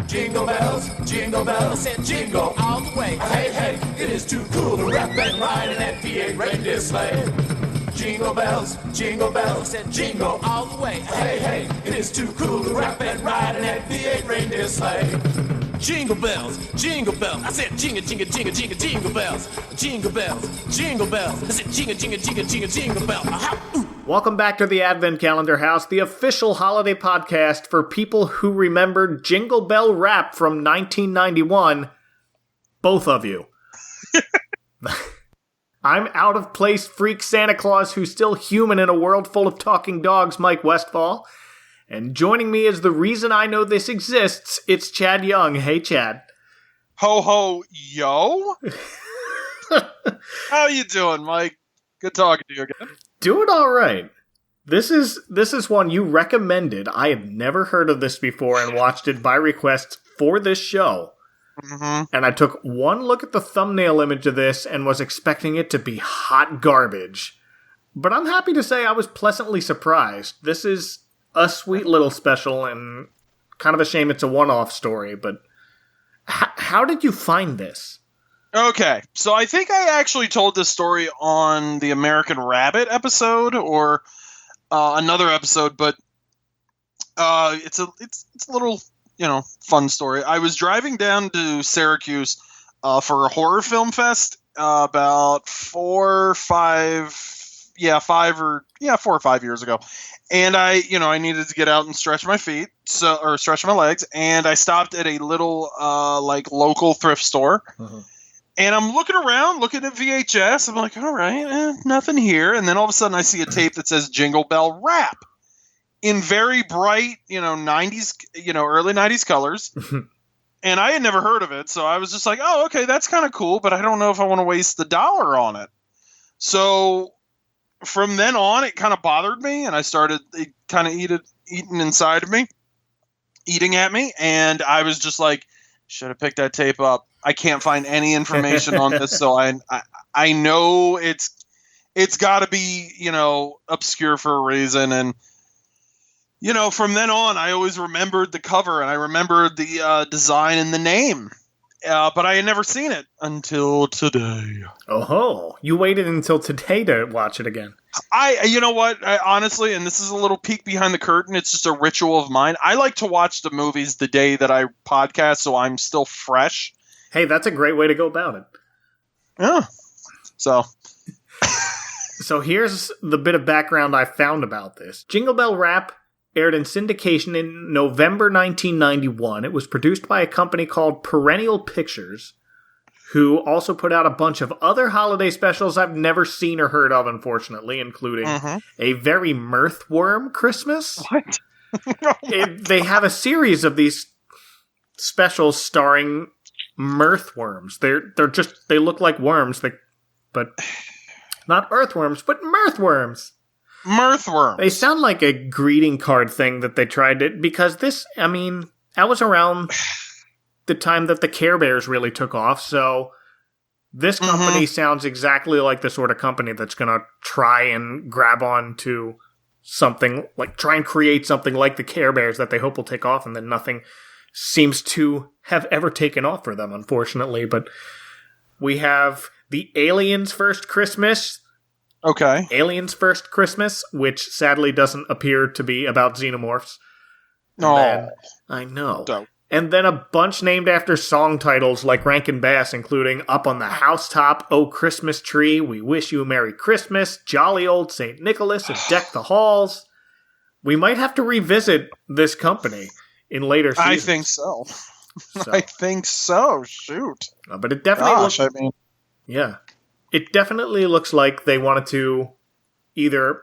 Jingle bells, I said jingle all the way. Hey, hey, it is too cool to rap and ride in that V8 reindeer sleigh. Jingle bells, I said jingle all the way. Hey, hey, it is too cool to rap and ride in that V8 reindeer sleigh. Jingle bells, I said jingle, jingle, jingle, jingle, jingle bells. Jingle bells, I said jingle, jingle, jingle, jingle, jingle bells. Welcome back to the Advent Calendar House, the official holiday podcast for people who remember Jingle Bell Rap from 1991. Both of you. I'm out-of-place freak Santa Claus who's still human in a world full of talking dogs, Mike Westfall. And joining me is the reason I know this exists, it's Chad Young. Hey, Chad. Ho, ho, yo? How you doing, Mike? Good talking to you again. Doing all right. This is one you recommended. I had never heard of this before and watched it by request for this show. Mm-hmm. And I took one look at the thumbnail image of this and was expecting it to be hot garbage. But I'm happy to say I was pleasantly surprised. This is a sweet little special and kind of a shame it's a one-off story, but how did you find this? Okay, so I think I actually told this story on the American Rabbit episode or another episode, but it's a little, fun story. I was driving down to Syracuse for a horror film fest about 4 or 5 years ago. And I needed to get out and stretch my feet, or stretch my legs, and I stopped at a little local thrift store. Mm-hmm. And I'm looking around, looking at VHS. I'm like, all right, nothing here. And then all of a sudden I see a tape that says Jingle Bell Rap in very bright, 90s, early 90s colors. And I had never heard of it. So I was just like, oh, okay, that's kind of cool, but I don't know if I want to waste the $1 on it. So from then on, it kind of bothered me, and I started kind of eating inside of me, eating at me. And I was just like, should have picked that tape up. I can't find any information on this, so I know it's got to be, obscure for a reason. And, from then on, I always remembered the cover, and I remembered the design and the name. But I had never seen it until today. Oh, you waited until today to watch it again. You know what? Honestly, and this is a little peek behind the curtain, it's just a ritual of mine. I like to watch the movies the day that I podcast, so I'm still fresh. Hey, that's a great way to go about it. Yeah. So here's the bit of background I found about this. Jingle Bell Rap aired in syndication in November 1991. It was produced by a company called Perennial Pictures, who also put out a bunch of other holiday specials I've never seen or heard of, unfortunately, including A Very Mirthworm Christmas. What? They have a series of these specials starring mirthworms. They look like worms, but not earthworms, but mirthworms. Mirthworms. They sound like a greeting card thing that they tried to, because that was around the time that the Care Bears really took off, so this company sounds exactly like the sort of company that's going to try and grab on to something, like try and create something like the Care Bears that they hope will take off, and then nothing seems to have ever taken off for them, unfortunately. But we have the Aliens First Christmas. Okay. Aliens First Christmas, which sadly doesn't appear to be about xenomorphs. No. I know. Don't. And then a bunch named after song titles like Rankin Bass, including Up on the Housetop, Oh Christmas Tree, We Wish You a Merry Christmas, Jolly Old St. Nicholas, and Deck the Halls. We might have to revisit this company in later seasons. I think so. I think so. Shoot. But it definitely yeah. It definitely looks like they wanted to either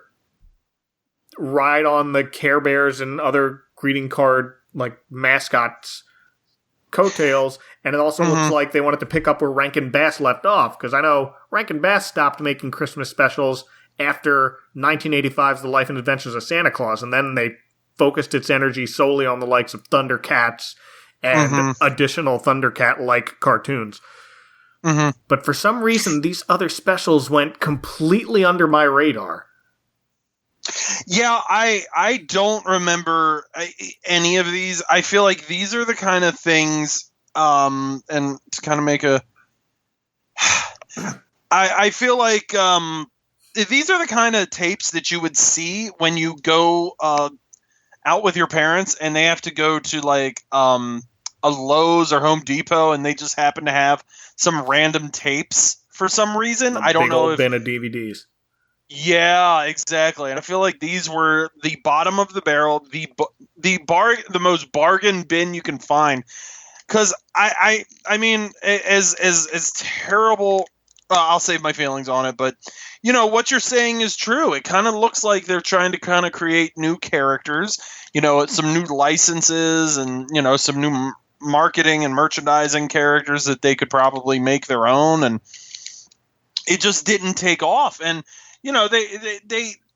ride on the Care Bears and other greeting card mascots coattails, and it also looks like they wanted to pick up where Rankin Bass left off, because I know Rankin Bass stopped making Christmas specials after 1985's The Life and Adventures of Santa Claus, and then they focused its energy solely on the likes of Thundercats and additional Thundercat-like cartoons. But for some reason, these other specials went completely under my radar. Yeah, I don't remember any of these. I feel like these are the kind of things, and to kind of make a, I feel like these are the kind of tapes that you would see when you go out with your parents and they have to go to like a Lowe's or Home Depot and they just happen to have some random tapes for some reason. I don't know if bin of DVDs. Yeah, exactly. And I feel like these were the bottom of the barrel, the most bargain bin you can find. Because I mean, as terrible. I'll save my feelings on it, but what you're saying is true. It kind of looks like they're trying to kind of create new characters, some new licenses and some new marketing and merchandising characters that they could probably make their own, and it just didn't take off. And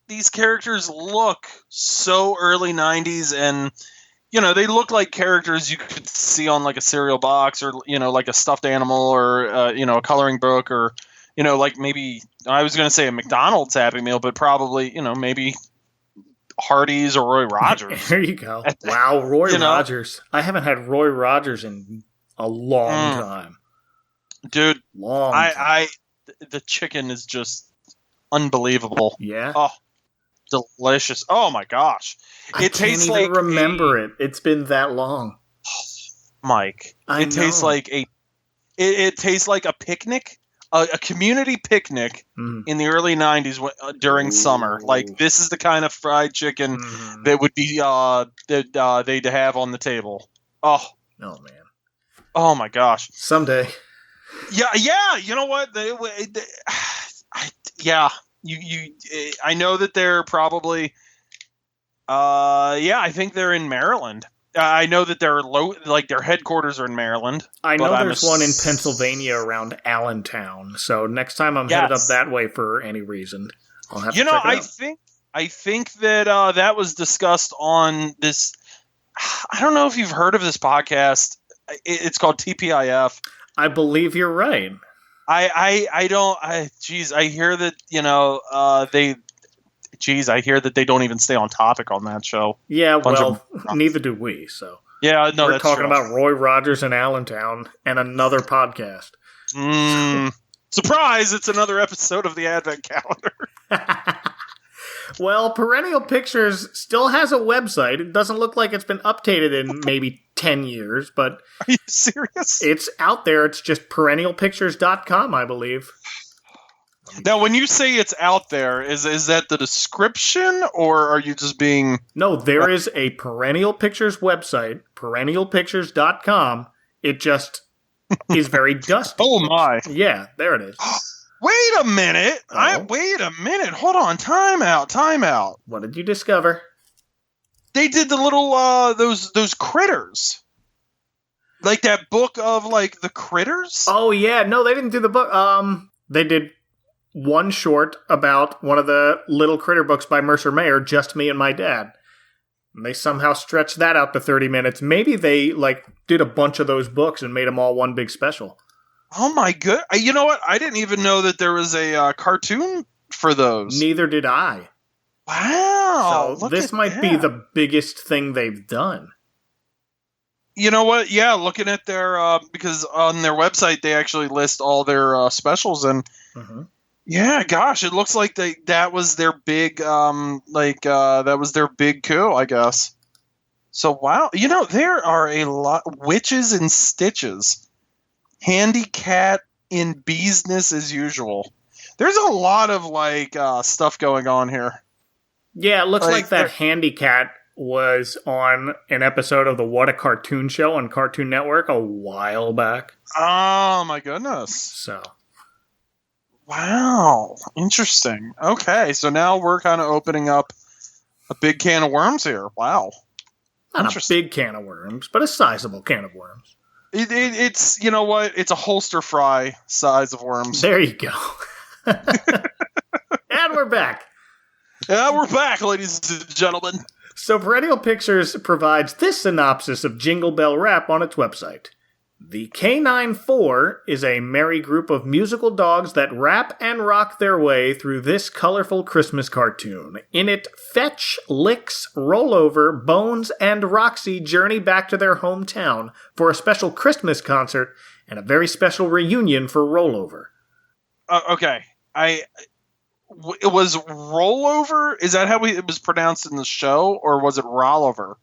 these characters look so early 90s, and they look like characters you could see on like a cereal box or like a stuffed animal or a coloring book or like maybe I was going to say a McDonald's Happy Meal, but probably maybe Hardee's or Roy Rogers. There you go. Wow, Roy Rogers. I haven't had Roy Rogers in a long time, dude. Long time. The chicken is just unbelievable. Yeah. Oh, delicious. Oh my gosh. It tastes like remember it. It's been that long. Mike. It tastes like it tastes like a picnic, a community picnic in the early 90s during summer. Like this is the kind of fried chicken that would be that they'd have on the table. Oh man. Oh my gosh. Someday. Yeah, you know what? I know that they're probably I think they're in Maryland. I know that their headquarters are in Maryland. I know there's one in Pennsylvania around Allentown. So next time I'm headed up that way for any reason, I'll have to check it out. I think that that was discussed on this. I don't know if you've heard of this podcast. It's called TPIF. I believe you're right. I hear that I hear that they don't even stay on topic on that show. Yeah, well, neither do we. So yeah, no, we're talking about Roy Rogers in Allentown and another podcast. Surprise! It's another episode of the Advent Calendar. Well, Perennial Pictures still has a website. It doesn't look like it's been updated in maybe 10 years, but... Are you serious? It's out there. It's just perennialpictures.com, I believe. Now, when you say it's out there, is that the description, or are you just being... No, there is a Perennial Pictures website, perennialpictures.com. It just is very dusty. Oh, my. Yeah, there it is. Wait a minute. Wait a minute. Hold on. Time out. What did you discover? They did the little those critters. Like that book of like the critters? Oh yeah, no, they didn't do the book. They did one short about one of the little critter books by Mercer Mayer, Just Me and My Dad. And they somehow stretched that out to 30 minutes. Maybe they did a bunch of those books and made them all one big special. Oh my good! You know what? I didn't even know that there was a cartoon for those. Neither did I. Wow! So this might be the biggest thing they've done. You know what? Yeah, looking at their because on their website they actually list all their specials, and yeah, gosh, it looks like that was their big that was their big coup, I guess. So wow, there are a lot witches and stitches. Handy cat in business as usual. There's a lot of stuff going on here. Yeah, it looks like that Handy cat was on an episode of the What a Cartoon Show on Cartoon Network a while back. Oh my goodness. So. Wow. Interesting. Okay, so now we're kind of opening up a big can of worms here. Wow. Not a big can of worms, but a sizable can of worms. It's, you know what? It's a holster fry size of worms. There you go. And we're back. Yeah, we're back, ladies and gentlemen. So Perennial Pictures provides this synopsis of Jingle Bell Rap on its website. The K94 is a merry group of musical dogs that rap and rock their way through this colorful Christmas cartoon. In it, Fetch, Licks, Rollover, Bones, and Roxy journey back to their hometown for a special Christmas concert and a very special reunion for Rollover. Okay. It was Rollover? Is that how it was pronounced in the show, or was it Rollover?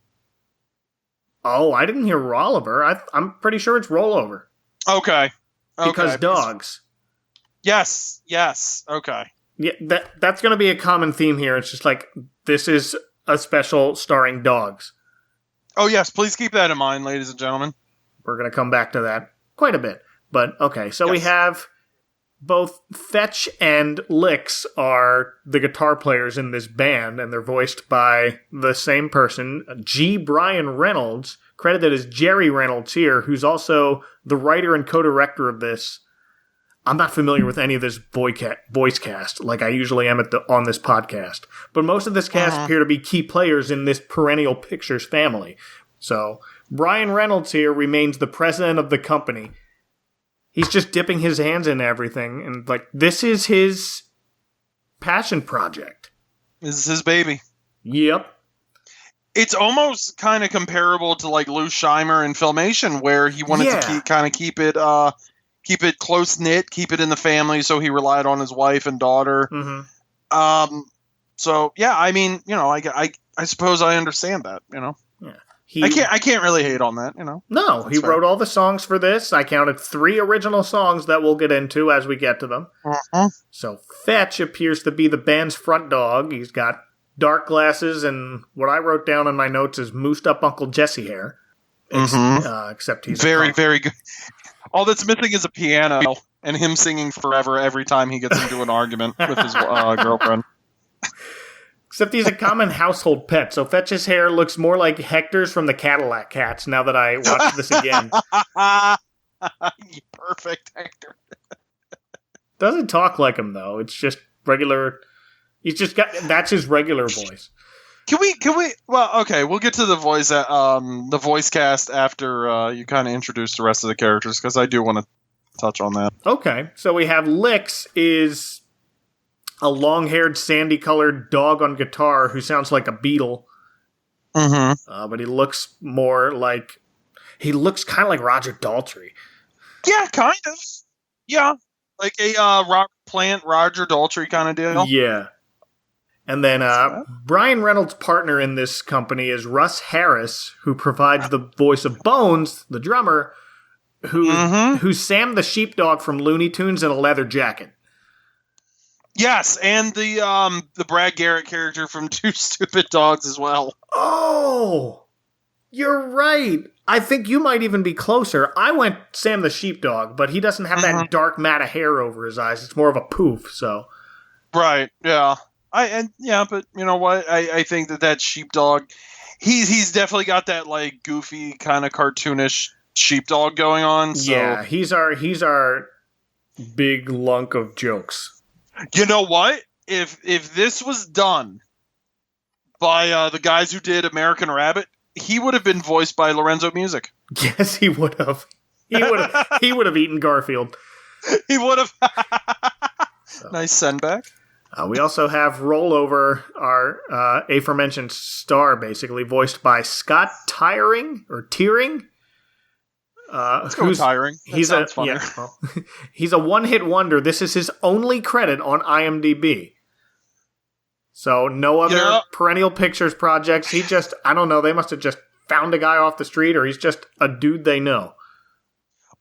Oh, I didn't hear Rollover. I'm pretty sure it's Rollover. Okay. Because dogs. Yes. Okay. Yeah, that's going to be a common theme here. It's just like, this is a special starring dogs. Oh, yes. Please keep that in mind, ladies and gentlemen. We're going to come back to that quite a bit. But, okay, so we have both Fetch and Licks are the guitar players in this band, and they're voiced by the same person, G. Brian Reynolds, credited as Jerry Reynolds here, who's also the writer and co-director of this. I'm not familiar with any of this voice cast, like I usually am on this podcast. But most of this cast appear to be key players in this Perennial Pictures family. So, Brian Reynolds here remains the president of the company. He's just dipping his hands in everything, and like, this is his passion project. This is his baby. Yep. It's almost kind of comparable to like Lou Scheimer in Filmation, where he wanted to keep it close knit, keep it in the family, so he relied on his wife and daughter. Mm-hmm. So yeah, I mean, I suppose I understand that. Yeah. I can't really hate on that, No, that's he fair. Wrote all the songs for this. I counted 3 original songs that we'll get into as we get to them. So Fetch appears to be the band's front dog. He's got dark glasses and what I wrote down in my notes is moosed up Uncle Jesse hair. Except he's very, very good. All that's missing is a piano and him singing Forever every time he gets into an argument with his girlfriend. Except he's a common household pet, so Fetch's hair looks more like Hector's from the Cadillac Cats now that I watch this again. Perfect, Hector. Doesn't talk like him, though. It's just regular... That's his regular voice. Can we... Well, okay, we'll get to the voice cast after you kind of introduce the rest of the characters, because I do want to touch on that. Okay, so we have Licks is... a long-haired, sandy-colored dog on guitar who sounds like a beetle. Mm-hmm. But he looks more like... He looks kind of like Roger Daltrey. Yeah, kind of. Yeah. Like a Roger Daltrey kind of deal. Yeah. And then Brian Reynolds' partner in this company is Russ Harris, who provides the voice of Bones, the drummer, who's Sam the sheepdog from Looney Tunes in a leather jacket. Yes, and the Brad Garrett character from Two Stupid Dogs as well. Oh, you're right. I think you might even be closer. I went Sam the Sheepdog, but he doesn't have that dark mat of hair over his eyes. It's more of a poof, so. Right, yeah. But you know what? I think that sheepdog, he's definitely got that like goofy kind of cartoonish sheepdog going on. So. Yeah, he's our big lunk of jokes. You know what? If this was done by the guys who did American Rabbit, he would have been voiced by Lorenzo Music. Yes, he would have. He would have eaten Garfield. He would have. Nice send back. We also have Rollover, our aforementioned star, basically voiced by Scott Tiring. Let's go with Tiring. He's a one-hit wonder. This is his only credit on IMDb. So no other Perennial Pictures projects. He just, I don't know, they must have just found a guy off the street, or he's just a dude they know.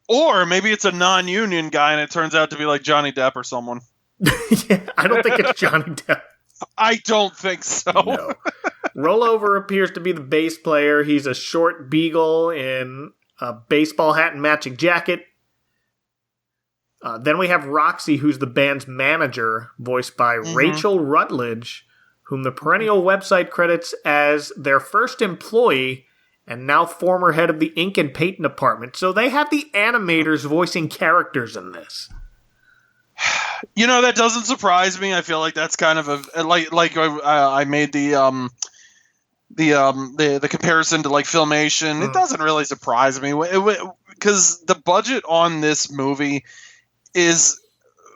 Or maybe it's a non-union guy and it turns out to be like Johnny Depp or someone. Yeah, I don't think it's Johnny Depp. I don't think so. No. Rollover appears to be the bass player. He's a short beagle in a baseball hat and matching jacket. Then we have Roxy, who's the band's manager, voiced by Rachel Rutledge, whom the Perennial website credits as their first employee and now former head of the ink and paint department. So they have the animators voicing characters in this. You know, that doesn't surprise me. I feel like that's kind of I made the comparison to like Filmation. It doesn't really surprise me because the budget on this movie is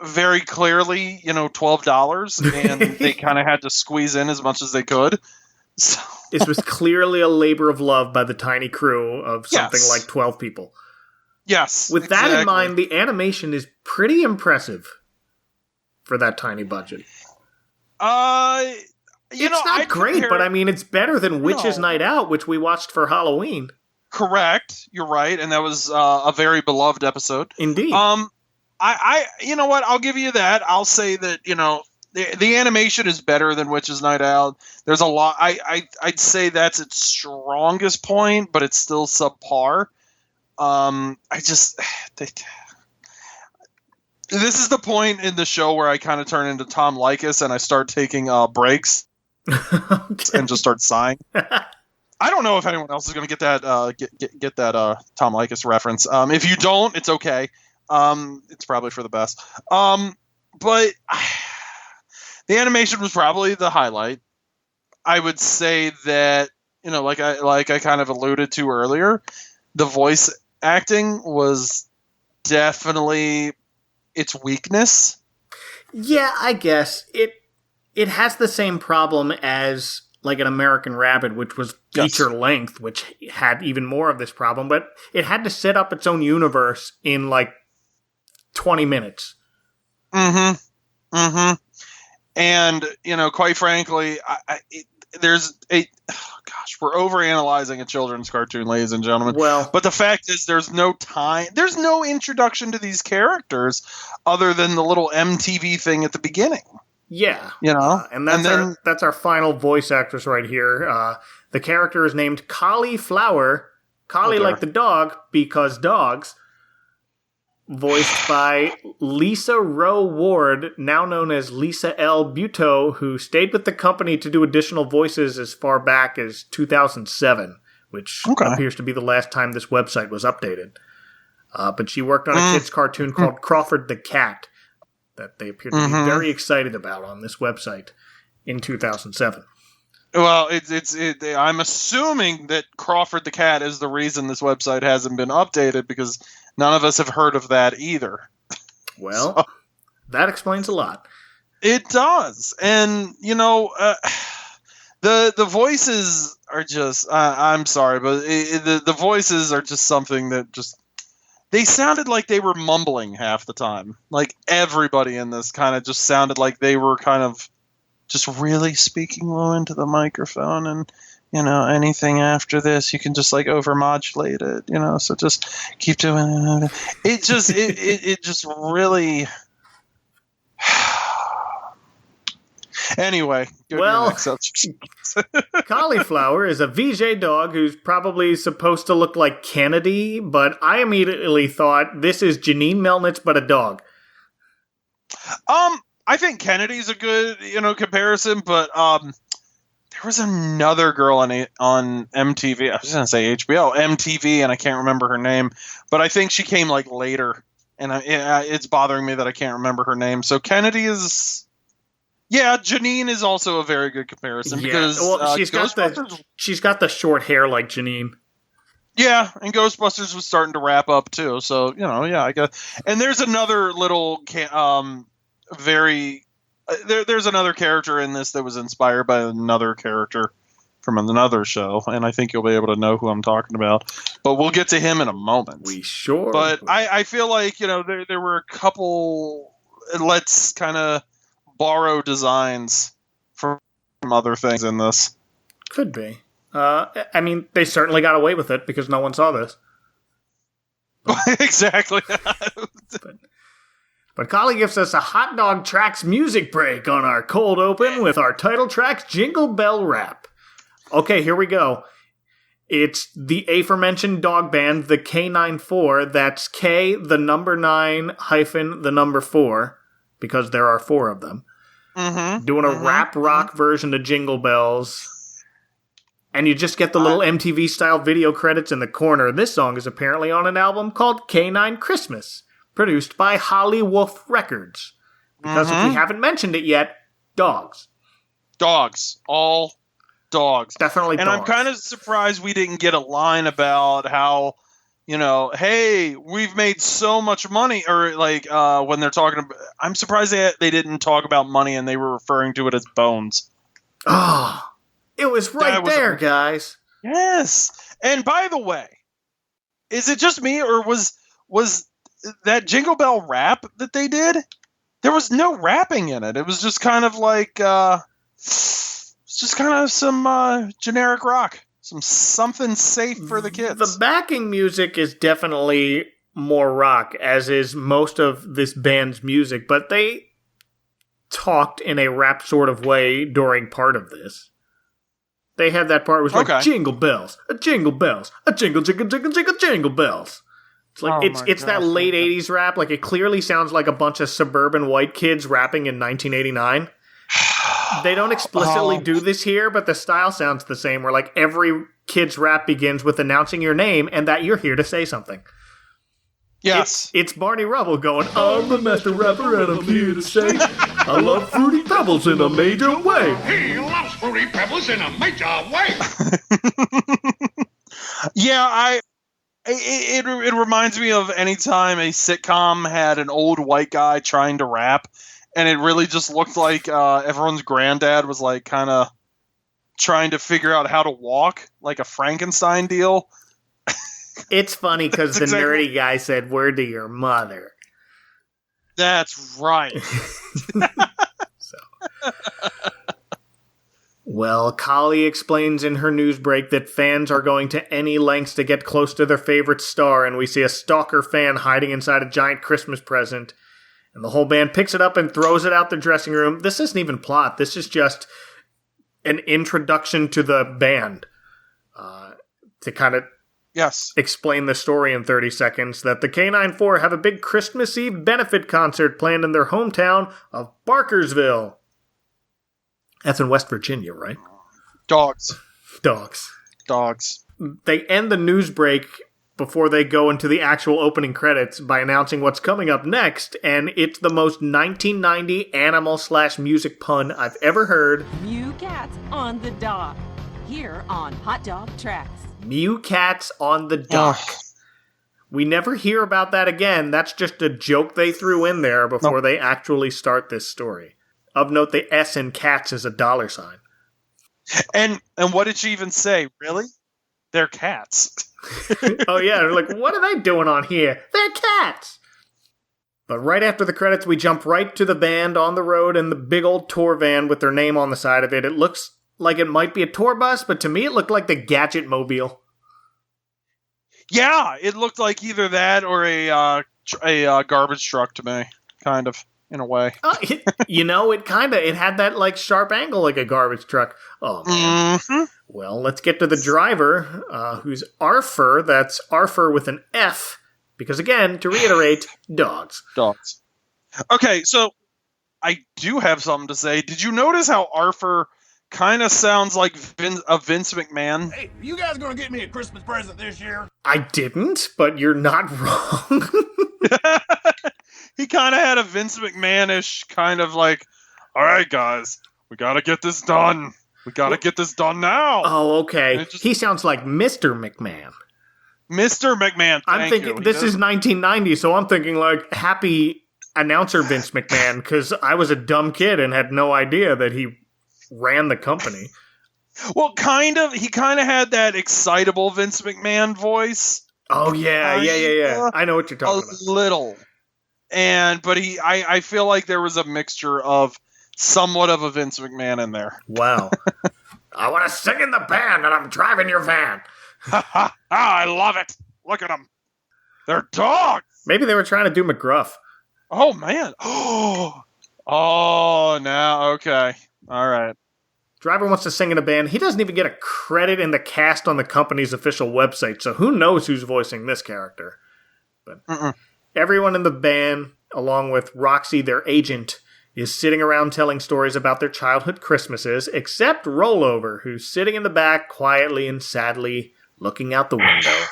very clearly, $12, and they kind of had to squeeze in as much as they could. So this was clearly a labor of love by the tiny crew of something like 12 people. Yes. With that in mind, the animation is pretty impressive for that tiny budget. It's not great, but I mean, it's better than Witch's Night Out, which we watched for Halloween. Correct. You're right, and that was a very beloved episode. Indeed. You know what? I'll give you that. I'll say that, the animation is better than Witch's Night Out. There's a lot. I'd say that's its strongest point, but it's still subpar. This is the point in the show where I kind of turn into Tom Likas and I start taking breaks and just start sighing. I don't know if anyone else is going to get that get that Tom Likas reference. If you don't, it's okay. It's probably for the best. But the animation was probably the highlight. I would say that, like I kind of alluded to earlier, the voice acting was definitely its weakness. Yeah, I guess it has the same problem as like an American Rabbit, which was feature length, which had even more of this problem, but it had to set up its own universe in like 20 minutes. And, quite frankly, we're overanalyzing a children's cartoon, ladies and gentlemen. Well, but the fact is there's no time. There's no introduction to these characters other than the little MTV thing at the beginning. Yeah. And that's our final voice actress right here. The character is named Cauliflower. Collie like the dog, because dogs. Voiced by Lisa Rowe Ward, now known as Lisa L. Buteau, who stayed with the company to do additional voices as far back as 2007, which appears to be the last time this website was updated. But she worked on a kid's cartoon called Crawford the Cat that they appear to be very excited about on this website in 2007. Well, I'm assuming that Crawford the Cat is the reason this website hasn't been updated, because none of us have heard of that either. Well, that explains a lot. It does. And, the voices are just, I'm sorry, but the voices are just something that just, they sounded like they were mumbling half the time. Like everybody in this kind of just sounded like they were kind of just really speaking low into the microphone, and anything after this you can just like overmodulate it, so just keep doing it. It just really anyway, well, Cauliflower is a VJ dog who's probably supposed to look like Kennedy, but I immediately thought this is Janine Melnitz but a dog. I think Kennedy's a good, comparison, but there was another girl on MTV. I was going to say HBO, MTV, and I can't remember her name, but I think she came like later, and it's bothering me that I can't remember her name. So Kennedy is, Janine is also a very good comparison because she's got the short hair like Janine. Yeah, and Ghostbusters was starting to wrap up too, so I guess. And there's another little there's another character in this that was inspired by another character from another show, and I think you'll be able to know who I'm talking about. But we'll get to him in a moment. We sure. But I feel like there were a couple. Let's kind of borrow designs from other things in this. Could be. I mean, they certainly got away with it because no one saw this. Exactly. But Collie gives us a Hot Dog Tracks music break on our cold open with our title track, Jingle Bell Rap. Okay, here we go. It's the aforementioned dog band, the K94. That's K, the number 9, hyphen, the number 4, because there are 4 of them. Doing a rap rock version of Jingle Bells. And you just get the little MTV-style video credits in the corner. This song is apparently on an album called K9 Christmas, produced by Holly Wolf Records. Because if we haven't mentioned it yet, dogs. Dogs. All dogs. Definitely and dogs. I'm kind of surprised we didn't get a line about how hey, we've made so much money, or like when they're talking about, I'm surprised they didn't talk about money and they were referring to it as bones. Oh, it was right there, guys. Yes. And by the way, is it just me, or was that Jingle Bell Rap that they did? There was no rapping in it. It was just kind of like some generic rock, something safe for the kids. The backing music is definitely more rock, as is most of this band's music, but they talked in a rap sort of way during part of this. They had that part where it was like, jingle bells, a jingle bells, a jingle, jingle, jingle, jingle, jingle bells. It's like, it's that late 80s rap. Like, it clearly sounds like a bunch of suburban white kids rapping in 1989. They don't explicitly do this here, but the style sounds the same, where like every kid's rap begins with announcing your name and that you're here to say something. Yes. It's Barney Rubble going, I'm the master rapper and I'm here to say I love Fruity Pebbles in a major way. He loves Fruity Pebbles in a major way. Yeah, it reminds me of any time a sitcom had an old white guy trying to rap, and it really just looked like everyone's granddad was like kind of trying to figure out how to walk, like a Frankenstein deal. It's funny because the nerdy guy said, word to your mother. That's right. Well, Kali explains in her news break that fans are going to any lengths to get close to their favorite star, and we see a stalker fan hiding inside a giant Christmas present, and the whole band picks it up and throws it out the dressing room. This isn't even plot. This is just an introduction to the band to kind of explain the story in 30 seconds, that the K94 have a big Christmas Eve benefit concert planned in their hometown of Barkersville. That's in West Virginia, right? Dogs. They end the news break before they go into the actual opening credits by announcing what's coming up next, and it's the most 1990 animal/music pun I've ever heard. Mew Cats on the Dock, here on Hot Dog Tracks. Mew Cats on the Dock. We never hear about that again. That's just a joke they threw in there before they actually start this story. Of note, the S in cats is a $. And what did she even say? Really? They're cats. Oh yeah, they're like, what are they doing on here? They're cats! But right after the credits, we jump right to the band on the road in the big old tour van with their name on the side of it. It looks like it might be a tour bus, but to me it looked like the Gadget Mobile. Yeah, it looked like either that or a garbage truck to me, kind of, in a way. It had that like sharp angle like a garbage truck. Oh man. Mm-hmm. Well, let's get to the driver, who's Arfer. That's Arfer with an F, because again, to reiterate, dogs. Okay, so I do have something to say. Did you notice how Arfer kind of sounds like a Vince McMahon? Hey, you guys gonna get me a Christmas present this year? I didn't, but you're not wrong. He kind of had a Vince McMahon-ish kind of like, all right, guys, we gotta get this done. We gotta get this done now. Oh, okay. He sounds like Mr. McMahon. Mr. McMahon, I'm thinking this is 1990, so I'm thinking like happy announcer Vince McMahon, because I was a dumb kid and had no idea that he ran the company. Well, kind of. He kind of had that excitable Vince McMahon voice. Oh, yeah. I know what you're talking about. A little. But I feel like there was a mixture of somewhat of a Vince McMahon in there. Wow. I want to sing in the band and I'm driving your van. I love it. Look at them. They're dogs. Maybe they were trying to do McGruff. Oh, man. Oh, now, okay. All right. Driver wants to sing in a band. He doesn't even get a credit in the cast on the company's official website, so who knows who's voicing this character. But everyone in the band, along with Roxy, their agent, is sitting around telling stories about their childhood Christmases, except Rollover, who's sitting in the back quietly and sadly looking out the window.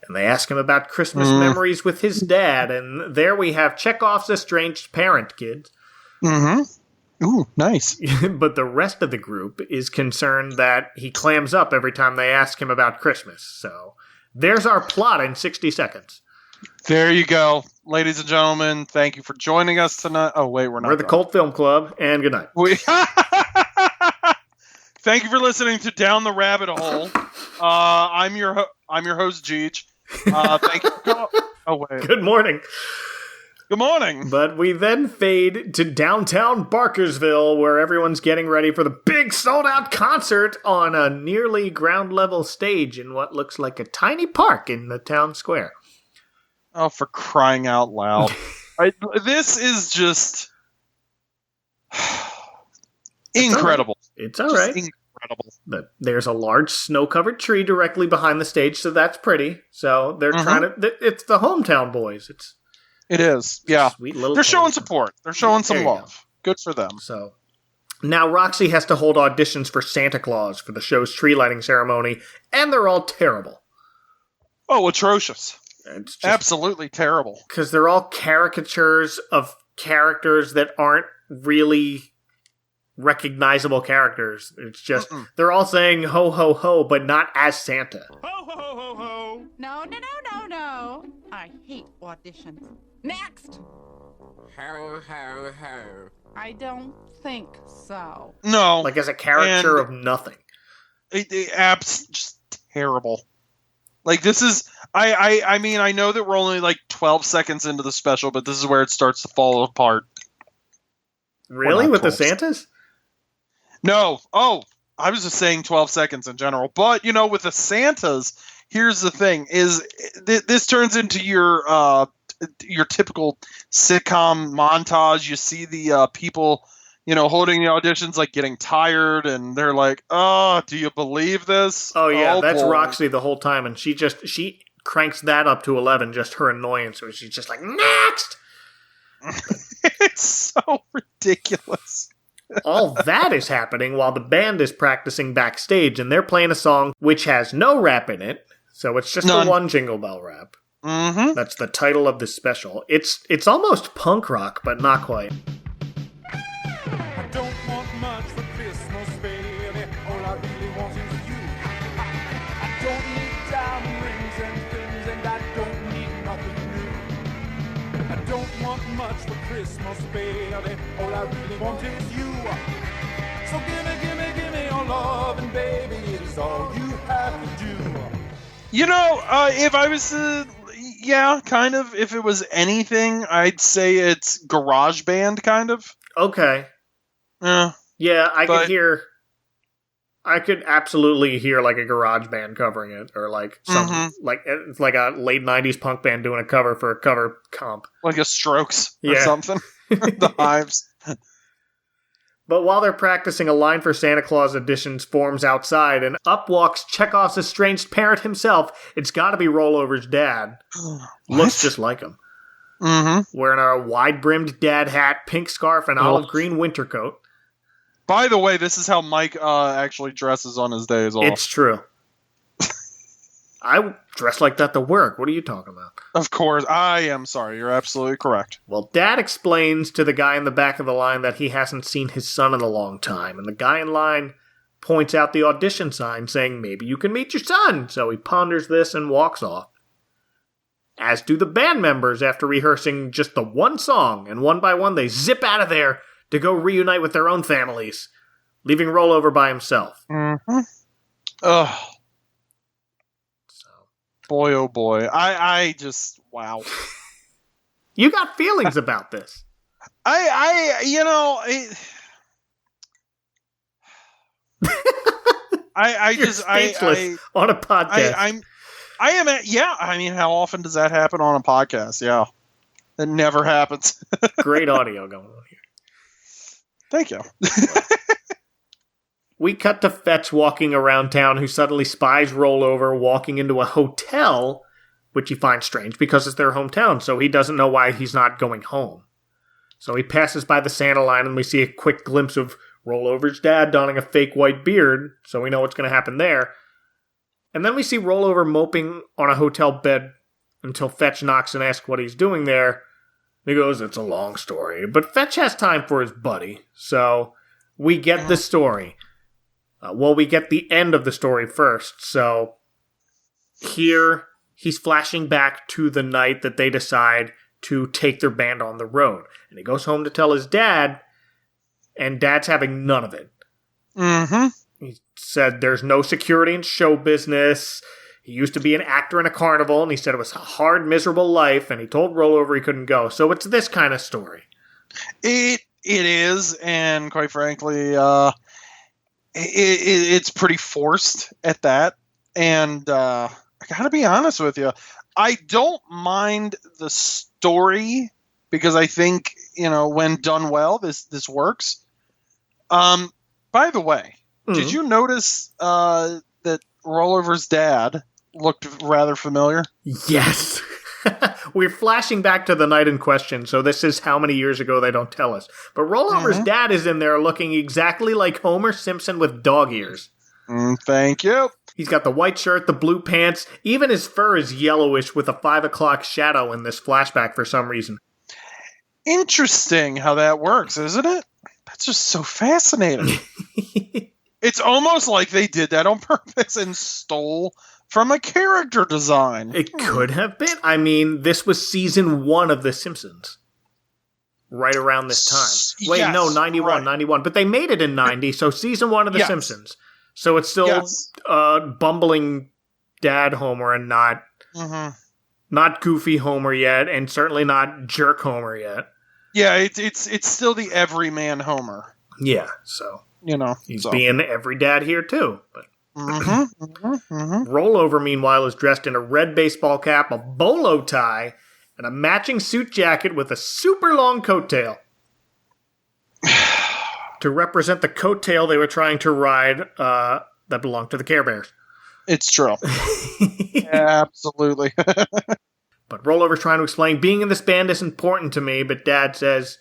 And they ask him about Christmas memories with his dad, and there we have Chekhov's estranged parent, kids. Mm-hmm. Ooh, nice. But the rest of the group is concerned that he clams up every time they ask him about Christmas. So There's our plot in 60 seconds. There you go. Ladies and gentlemen, thank you for joining us tonight. Oh, wait, we're not. We're the Cult Film Club, and good night. Thank you for listening to Down the Rabbit Hole. I'm your host, Jeej. Thank you. Oh, wait. Good morning. Good morning. But we then fade to downtown Barkersville, where everyone's getting ready for the big sold-out concert on a nearly ground-level stage in what looks like a tiny park in the town square. Oh, for crying out loud. This is just incredible. It's all right. Incredible. But there's a large snow-covered tree directly behind the stage, so that's pretty. So they're trying to... It's the hometown boys. It is, yeah. Sweet little They're showing support. They're showing some love. Good for them. So now Roxy has to hold auditions for Santa Claus for the show's tree lighting ceremony, and they're all terrible. Oh, atrocious. It's just, absolutely terrible. Because they're all caricatures of characters that aren't really recognizable characters. It's just, they're all saying ho, ho, ho, but not as Santa. Ho, ho, ho, ho, ho. No. I hate auditions. Next! Ho, ho, ho. I don't think so. No. Like as a character of nothing. Just terrible. Like this is, I mean, I know that we're only like 12 seconds into the special, but this is where it starts to fall apart. Really? With the Santas? No. Oh, I was just saying 12 seconds in general. But, you know, with the Santas, here's the thing, is this turns into your typical sitcom montage. You see the people, you know, holding the auditions, like getting tired, and they're like, oh, do you believe this? Oh, yeah, that's boy. Roxy the whole time, and she cranks that up to 11, just her annoyance, where she's just like, next! It's so ridiculous. All that is happening while the band is practicing backstage, and they're playing a song which has no rap in it, so it's just the one Jingle Bell Rap. Mm-hmm. That's the title of this special. It's almost punk rock, but not quite. I don't want much for Christmas, baby. All I really want is you. I don't need diamond rings and things, and I don't need nothing new. I don't want much for Christmas, baby. All I really want is you. So give me your love, and baby, it is all you have to do. You know, if I was to, yeah, kind of, if it was anything, I'd say it's garage band, kind of. Okay. Yeah, I could absolutely hear like a garage band covering it, or like some like it's like a late 90s punk band doing a cover for a cover comp. Like a Strokes or something. The Hives. But while they're practicing, a line for Santa Claus auditions forms outside, and up walks Chekhov's estranged parent himself. It's gotta be Rollover's dad. Looks just like him. Mm-hmm. Wearing a wide-brimmed dad hat, pink scarf, and olive green winter coat. By the way, this is how Mike actually dresses on his days off. It's true. I dress like that to work. What are you talking about? Of course. I am sorry. You're absolutely correct. Well, Dad explains to the guy in the back of the line that he hasn't seen his son in a long time, and the guy in line points out the audition sign saying, maybe you can meet your son. So he ponders this and walks off. As do the band members after rehearsing just the one song, and one by one they zip out of there to go reunite with their own families, leaving Rollover by himself. Mm-hmm. Ugh. Boy, oh boy. I just, wow. You got feelings about this. You know, You're speechless on a podcast. I am, yeah, I mean, how often does that happen on a podcast? Yeah. It never happens. Great audio going on here. Thank you. We cut to Fetch walking around town, who suddenly spies Rollover walking into a hotel, which he finds strange because it's their hometown, so he doesn't know why he's not going home. So he passes by the Santa line, and we see a quick glimpse of Rollover's dad donning a fake white beard, so we know what's going to happen there. And then we see Rollover moping on a hotel bed until Fetch knocks and asks what he's doing there. He goes, it's a long story. But Fetch has time for his buddy, so we get the story. We get the end of the story first, so Here, he's flashing back to the night that they decide to take their band on the road. And he goes home to tell his dad, and Dad's having none of it. Mm-hmm. He said there's no security in show business. He used to be an actor in a carnival, and he said it was a hard, miserable life, and he told Rollover he couldn't go. So it's this kind of story. It is, and quite frankly, it's pretty forced at that. And I gotta be honest with you, I don't mind the story because I think, when done well, this works. By the way, did you notice that Rollover's dad looked rather familiar? Yes. We're flashing back to the night in question, so this is how many years ago they don't tell us. But Rollover's dad is in there looking exactly like Homer Simpson with dog ears. Thank you. He's got the white shirt, the blue pants. Even his fur is yellowish with a 5 o'clock shadow in this flashback for some reason. Interesting how that works, isn't it? That's just so fascinating. It's almost like they did that on purpose and stole from a character design. It could have been. I mean, this was season 1 of The Simpsons. Right around this time. Wait, no, 91, right. 91. But they made it in 90, so season 1 of The Simpsons. So it's still bumbling dad Homer and not goofy Homer yet, and certainly not jerk Homer yet. Yeah, it's still the everyman Homer. Yeah, so he's so. being every dad here too. But Rollover, meanwhile, is dressed in a red baseball cap, a bolo tie, and a matching suit jacket with a super long coattail. To represent the coattail they were trying to ride that belonged to the Care Bears. It's true. Absolutely. But Rollover's trying to explain, being in this band is important to me, but Dad says,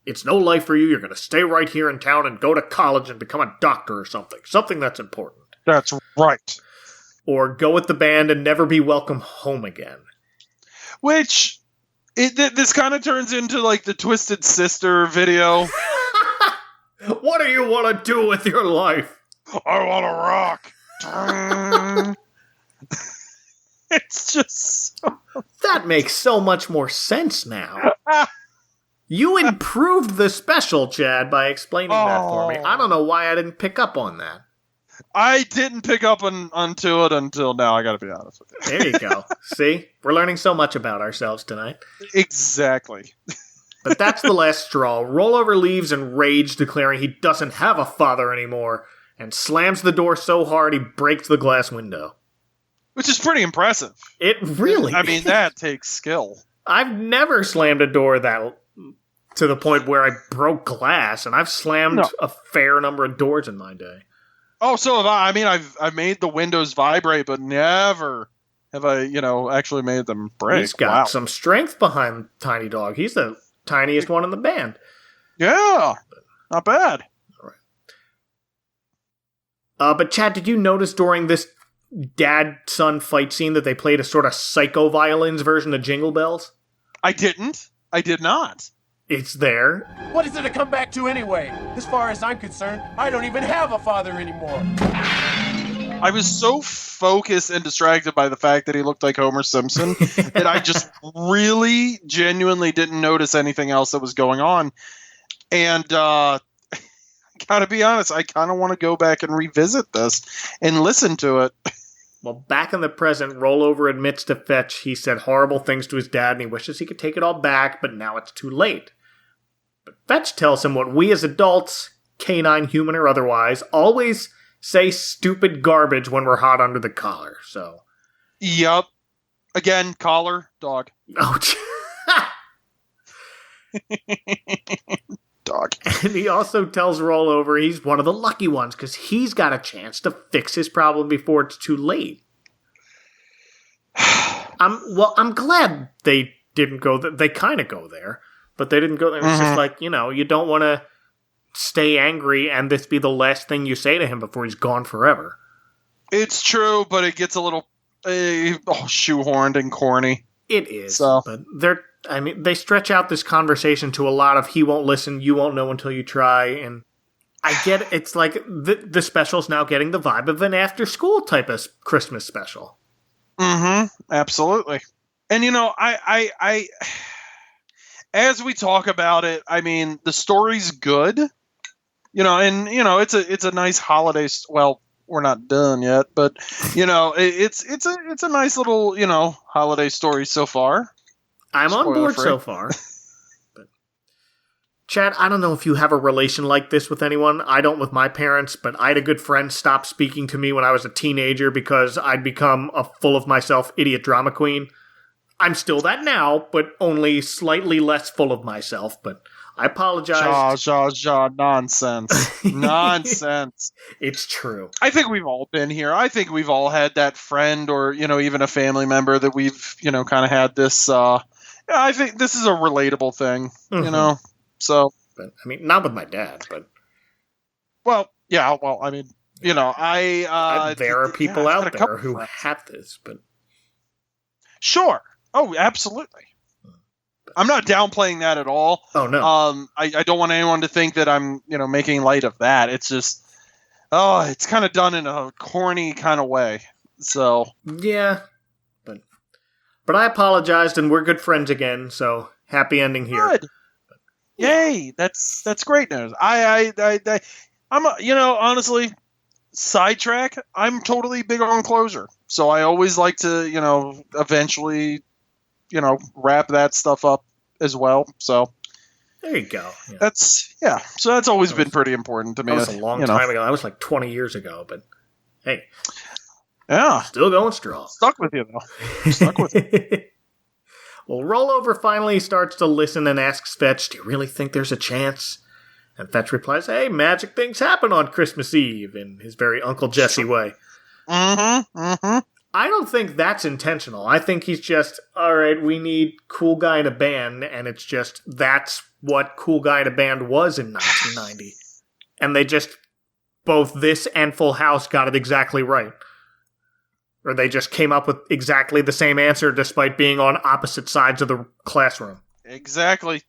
it's no life for you. You're going to stay right here in town and go to college and become a doctor or something. Something that's important. That's right. Or go with the band and never be welcome home again. Which, this kind of turns into like the Twisted Sister video. What do you want to do with your life? I want to rock. It's just so... That makes so much more sense now. You improved the special, Chad, by explaining that for me. I don't know why I didn't pick up on that. I didn't pick up onto it until now, I gotta be honest with you. There you go. See? We're learning so much about ourselves tonight. Exactly. But that's the last straw. Rollover leaves in rage, declaring he doesn't have a father anymore, and slams the door so hard he breaks the glass window. Which is pretty impressive. It really I mean, that takes skill. I've never slammed a door that to the point where I broke glass, and I've slammed a fair number of doors in my day. Oh, so have I. I mean, I've made the windows vibrate, but never have I, actually made them break. He's got some strength behind Tiny Dog. He's the tiniest one in the band. Yeah, not bad. All right. But Chad, did you notice during this dad-son fight scene that they played a sort of Psycho Violins version of Jingle Bells? I didn't. I did not. It's there. What is it to come back to anyway? As far as I'm concerned, I don't even have a father anymore. I was so focused and distracted by the fact that he looked like Homer Simpson that I just really, genuinely didn't notice anything else that was going on. And, gotta be honest, I kind of want to go back and revisit this and listen to it. Well, back in the present, Rollover admits to Fetch he said horrible things to his dad and he wishes he could take it all back, but now it's too late. But Fetch tells him what we as adults, canine, human, or otherwise, always say stupid garbage when we're hot under the collar, so... Yup. Again, collar, dog. Ouch. Dog. And he also tells Rollover he's one of the lucky ones because he's got a chance to fix his problem before it's too late. I'm glad they didn't go there. They kind of go there, but they didn't go there. It's just like, you don't want to stay angry and this be the last thing you say to him before he's gone forever. It's true, but it gets a little shoehorned and corny. It is, but they stretch out this conversation to a lot of he won't listen, you won't know until you try, and I get it. It's like the special's now getting the vibe of an after-school type of Christmas special. Absolutely. And I as we talk about it, I mean, the story's good. It's a nice holiday. Well, we're not done yet, but it's a nice little holiday story so far. I'm on board so far. But Chad, I don't know if you have a relation like this with anyone. I don't with my parents, but I had a good friend stop speaking to me when I was a teenager because I'd become a full of myself idiot drama queen. I'm still that now, but only slightly less full of myself, but I apologize. Nonsense. Nonsense. It's true. I think we've all been here. I think we've all had that friend or, even a family member that we've, kind of had this, I think this is a relatable thing, so. But, I mean, not with my dad, but. Well, yeah, I mean, there are people out there who have this, but. Sure. Oh, absolutely. I'm not downplaying that at all. Oh, no. I don't want anyone to think that I'm, making light of that. It's just, it's kind of done in a corny kind of way. So. Yeah. But I apologized and we're good friends again, so happy ending here. Good. Yay. That's great news. I'm, honestly, sidetrack, I'm totally big on closure. So I always like to, eventually, wrap that stuff up as well. So there you go. Yeah. So that's always been pretty important to me. That was a long time ago. That was like 20 years ago, but hey. Yeah. Still going strong. Stuck with you, though. Stuck with you. Well, Rollover finally starts to listen and asks Fetch, do you really think there's a chance? And Fetch replies, hey, magic things happen on Christmas Eve, in his very Uncle Jesse way. I don't think that's intentional. I think he's just, all right, we need Cool Guy in a Band, and it's just, that's what Cool Guy in a Band was in 1990. And they just, both this and Full House got it exactly right. Or they just came up with exactly the same answer despite being on opposite sides of the classroom. Exactly.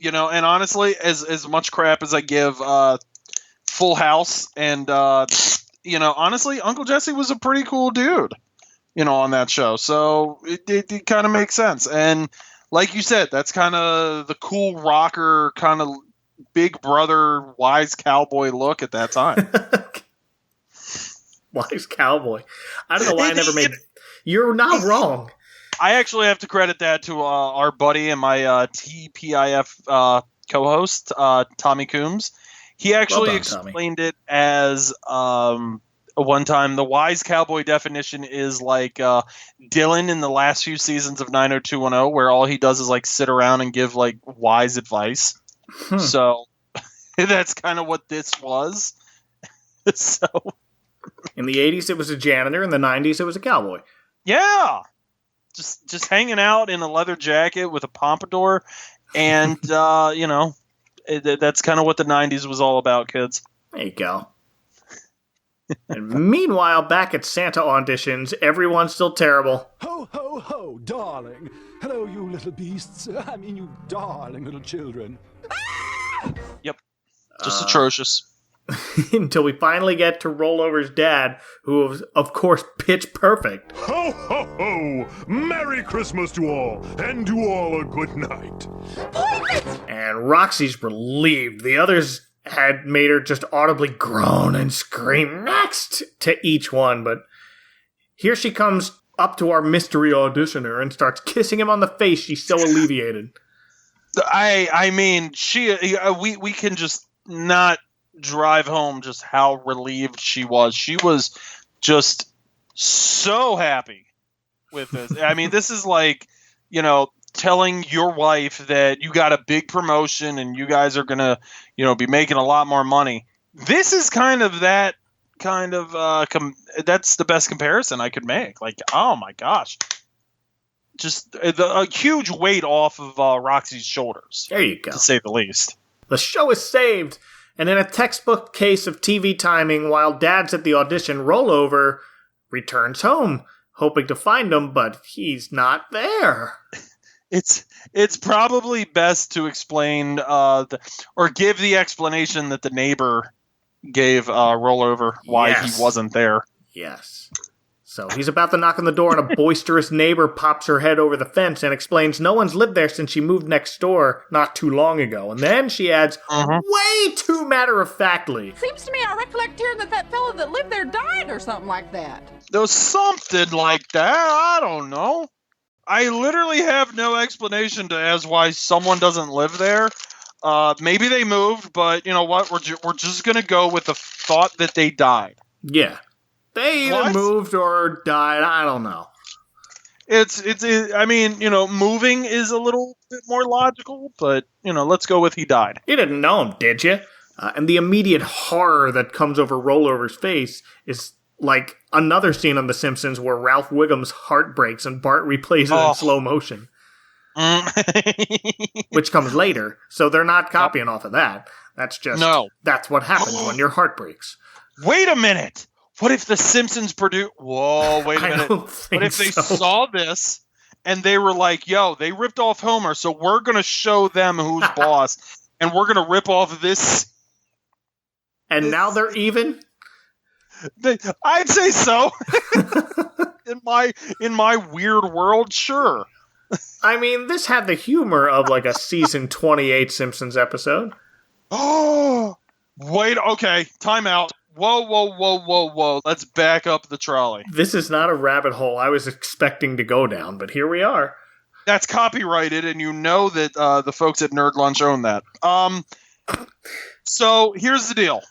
And honestly, as much crap as I give Full House, and, honestly, Uncle Jesse was a pretty cool dude. On that show. So it kind of makes sense. And like you said, that's kind of the cool rocker, kind of big brother, wise cowboy look at that time. Wise cowboy. I don't know why I never made... You're not wrong. I actually have to credit that to our buddy and my TPIF co-host, Tommy Coombs. He actually explained it as... one time, the wise cowboy definition is like Dylan in the last few seasons of 90210, where all he does is like sit around and give like wise advice. So that's kind of what this was. So in the 80s, it was a janitor. In the 90s, it was a cowboy. Yeah, just hanging out in a leather jacket with a pompadour, and that's kind of what the 90s was all about, kids. There you go. And meanwhile, back at Santa auditions, everyone's still terrible. Ho, ho, ho, darling. Hello, you little beasts. I mean, you darling little children. Yep. Just atrocious. Until we finally get to Rollover's dad, who is, of course, pitch perfect. Ho, ho, ho! Merry Christmas to all, and to all a good night. And Roxy's relieved. The others had made her just audibly groan and scream next to each one, but here she comes up to our mystery auditioner and starts kissing him on the face. She's so alleviated. I mean, we can just not drive home just how relieved she was. She was just so happy with this. I mean, this is like, telling your wife that you got a big promotion and you guys are going to, be making a lot more money. This is kind of that kind of, that's the best comparison I could make. Like, oh my gosh. Just a huge weight off of Roxy's shoulders. There you go. To say the least. The show is saved. And in a textbook case of TV timing, while Dad's at the audition, Rollover returns home, hoping to find him, but he's not there. It's probably best to explain or give the explanation that the neighbor gave Rollover why he wasn't there. Yes. So he's about to knock on the door, and a boisterous neighbor pops her head over the fence and explains no one's lived there since she moved next door not too long ago. And then she adds, way too matter-of-factly, Seems to me I recollect hearing that fellow that lived there died or something like that. There was something like that. I don't know. I literally have no explanation as why someone doesn't live there. Maybe they moved, but you know what? We're just gonna go with the thought that they died. Yeah. They either moved or died. I don't know. I mean, you know, moving is a little bit more logical, but, you know, let's go with he died. You didn't know him, did you? And the immediate horror that comes over Rollover's face is like another scene on The Simpsons where Ralph Wiggum's heart breaks and Bart replays it in slow motion. Which comes later, so they're not copying off of that. That's just, that's what happens when your heart breaks. Wait a minute! What if The Simpsons produced... Whoa, wait a minute. What if they saw this and they were like, yo, they ripped off Homer, so we're going to show them who's boss, and we're going to rip off this... And now they're even? I'd say so. In my weird world, sure. I mean, this had the humor of like a season 28 Simpsons episode. Oh, wait, okay, time out. Whoa. Let's back up the trolley. This is not a rabbit hole I was expecting to go down, but here we are. That's copyrighted, and you know that the folks at Nerd Lunch own that. So here's the deal.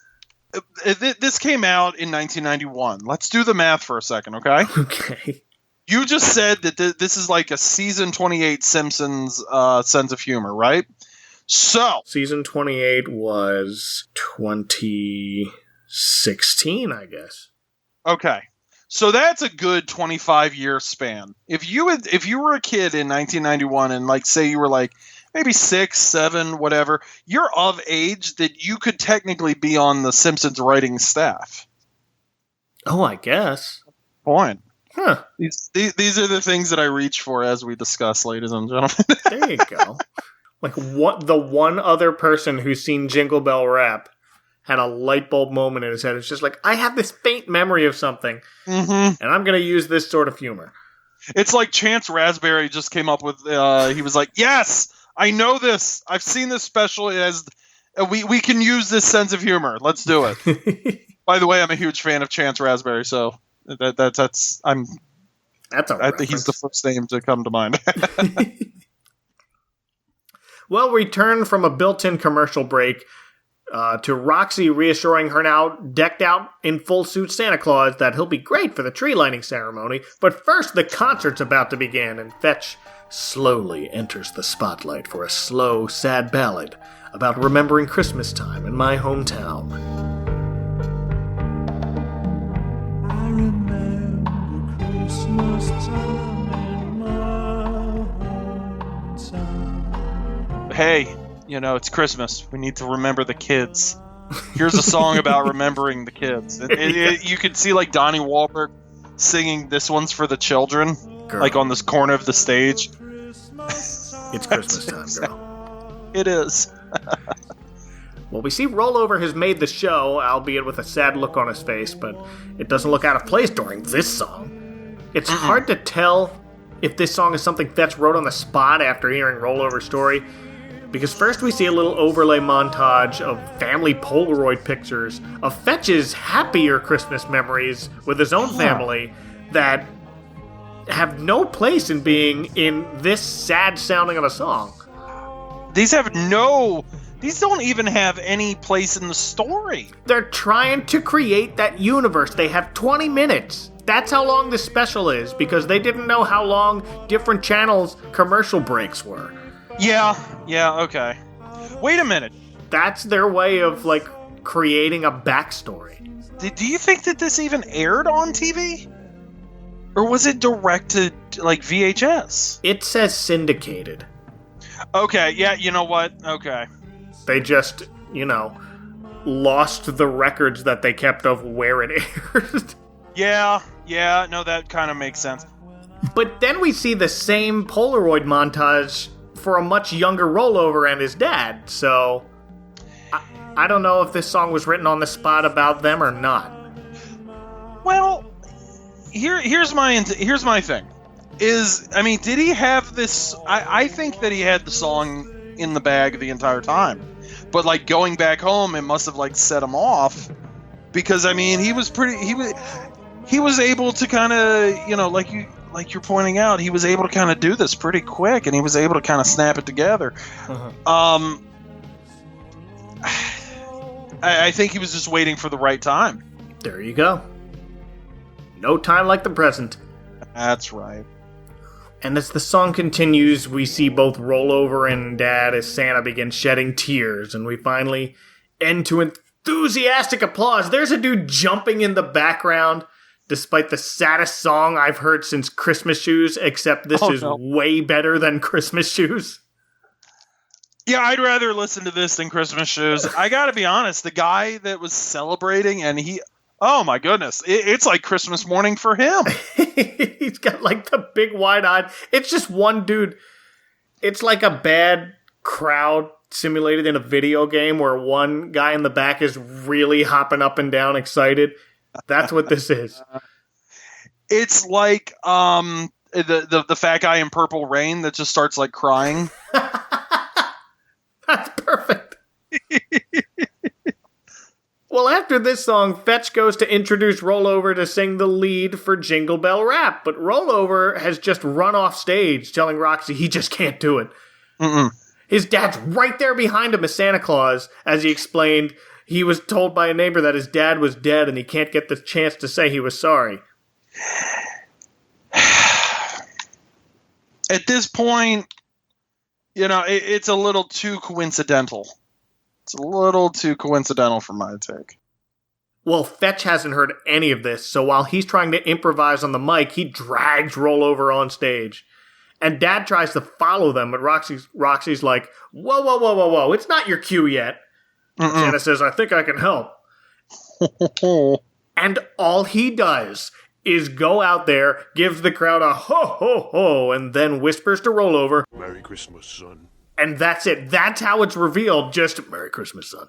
This came out in 1991. Let's do the math for a second, okay? Okay. You just said that this is like a season 28 Simpsons sense of humor, right? So season 28 was 2016, I guess. Okay. So that's a good 25-year span. If you were a kid in 1991 and like say you were like maybe 6, 7, whatever, you're of age that you could technically be on the Simpsons writing staff. Oh, I guess. Point. Huh. These are the things that I reach for as we discuss, ladies and gentlemen. There you go. Like the one other person who's seen Jingle Bell Rap had a light bulb moment in his head. It's just like, I have this faint memory of something, and I'm going to use this sort of humor. It's like Chance Raspberry just came up with, he was like, yes, I know this. I've seen this special as, we can use this sense of humor. Let's do it. By the way, I'm a huge fan of Chance Raspberry, so that's I think he's the first name to come to mind. Well, we turn from a built-in commercial break to Roxy reassuring her now decked out in full suit Santa Claus that he'll be great for the tree lighting ceremony. But first, the concert's about to begin, and Fetch slowly enters the spotlight for a slow, sad ballad about remembering Christmas time in my hometown. I remember Christmas time in my hometown. Hey, you know, it's Christmas. We need to remember the kids. Here's a song about remembering the kids. You can see, like, Donnie Wahlberg singing This One's for the Children, girl, like on this corner of the stage. It's Christmas time, girl. It is. Well, we see Rollover has made the show, albeit with a sad look on his face, but it doesn't look out of place during this song. It's hard to tell if this song is something Fetch wrote on the spot after hearing Rollover's story, because first we see a little overlay montage of family Polaroid pictures of Fetch's happier Christmas memories with his own family that have no place in being in this sad sounding of a song. These don't even have any place in the story. They're trying to create that universe. They have 20 minutes. That's how long this special is, because they didn't know how long different channels' commercial breaks were. Yeah, okay. Wait a minute. That's their way of, like, creating a backstory. Do you think that this even aired on TV? Or was it directed, like, VHS? It says syndicated. Okay, yeah, you know what? Okay. They just, lost the records that they kept of where it aired. Yeah, no, that kind of makes sense. But then we see the same Polaroid montage for a much younger Rollover and his dad, so I don't know if this song was written on the spot about them or not. Well, here's my thing. Did he have this? I think that he had the song in the bag the entire time, but like going back home, it must have like set him off, because he was able to kind of, like you're pointing out, he was able to kind of do this pretty quick, and he was able to kind of snap it together. Uh-huh. I think he was just waiting for the right time. There you go. No time like the present. That's right. And as the song continues, we see both Rollover and Dad as Santa begin shedding tears, and we finally end to enthusiastic applause. There's a dude jumping in the background, despite the saddest song I've heard since Christmas Shoes, except this is way better than Christmas Shoes. Yeah, I'd rather listen to this than Christmas Shoes. I gotta be honest, the guy that was celebrating, and oh my goodness, it's like Christmas morning for him. He's got like the big wide-eyed, it's just one dude. It's like a bad crowd simulated in a video game where one guy in the back is really hopping up and down excited. That's what this is. It's like the fat guy in Purple Rain that just starts like crying. That's perfect. Well, after this song, Fetch goes to introduce Rollover to sing the lead for Jingle Bell Rap, but Rollover has just run off stage, telling Roxy he just can't do it. Mm-mm. His dad's right there behind him as Santa Claus, as he explained he was told by a neighbor that his dad was dead and he can't get the chance to say he was sorry. At this point, it's a little too coincidental. It's a little too coincidental for my take. Well, Fetch hasn't heard any of this, so while he's trying to improvise on the mic, he drags Rollover on stage. And Dad tries to follow them, but Roxy's like, whoa, it's not your cue yet. Santa says, I think I can help. And all he does is go out there, gives the crowd a ho, and then whispers to Rollover, Merry Christmas, son. And that's it. That's how it's revealed. Just Merry Christmas, son.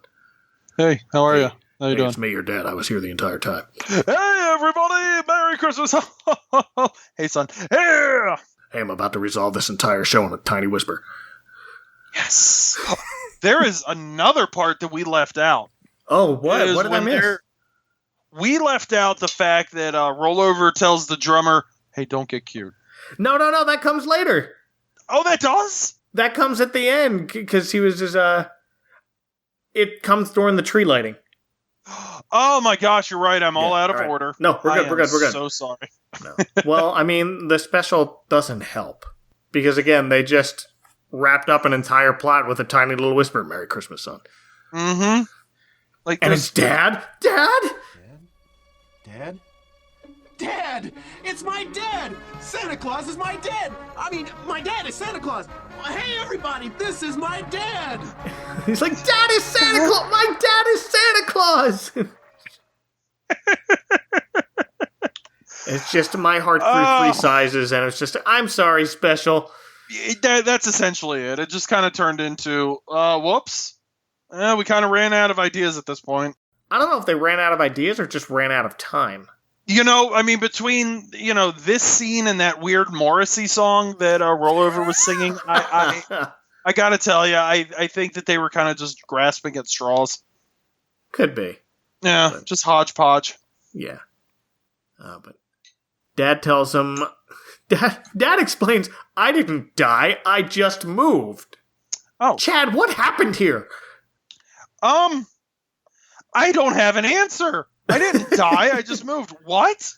Hey, how are you? How you doing? It's me, your dad. I was here the entire time. Hey, everybody! Merry Christmas! Hey, son. Hey! Hey, I'm about to resolve this entire show in a tiny whisper. Yes. There is another part that we left out. Oh, what? What did I miss? We left out the fact that Rollover tells the drummer, hey, don't get cute. No, that comes later. Oh, that does? That comes at the end, because he was just, it comes during the tree lighting. Oh my gosh, you're right. I'm all out of order. No, we're good. We're good. So sorry. No. Well, the special doesn't help. Because, again, they just wrapped up an entire plot with a tiny little whisper, Merry Christmas, son. Mm-hmm. And it's Dad? Dad? Dad? Dad! It's my dad! Santa Claus is my dad! My dad is Santa Claus! Hey, everybody, this is my dad! He's like, Dad is Santa Claus! My dad is Santa Claus! It's just my heart through 3 sizes, and it's just, I'm sorry, special. That's essentially it. It just kind of turned into, whoops. We kind of ran out of ideas at this point. I don't know if they ran out of ideas or just ran out of time. Between, this scene and that weird Morrissey song that Rollover was singing, I gotta tell you, I think that they were kind of just grasping at straws. Could be. Yeah, but just hodgepodge. Yeah. But Dad tells him, Dad explains, I didn't die, I just moved. Oh. Chad, what happened here? I don't have an answer. I didn't die. I just moved. What?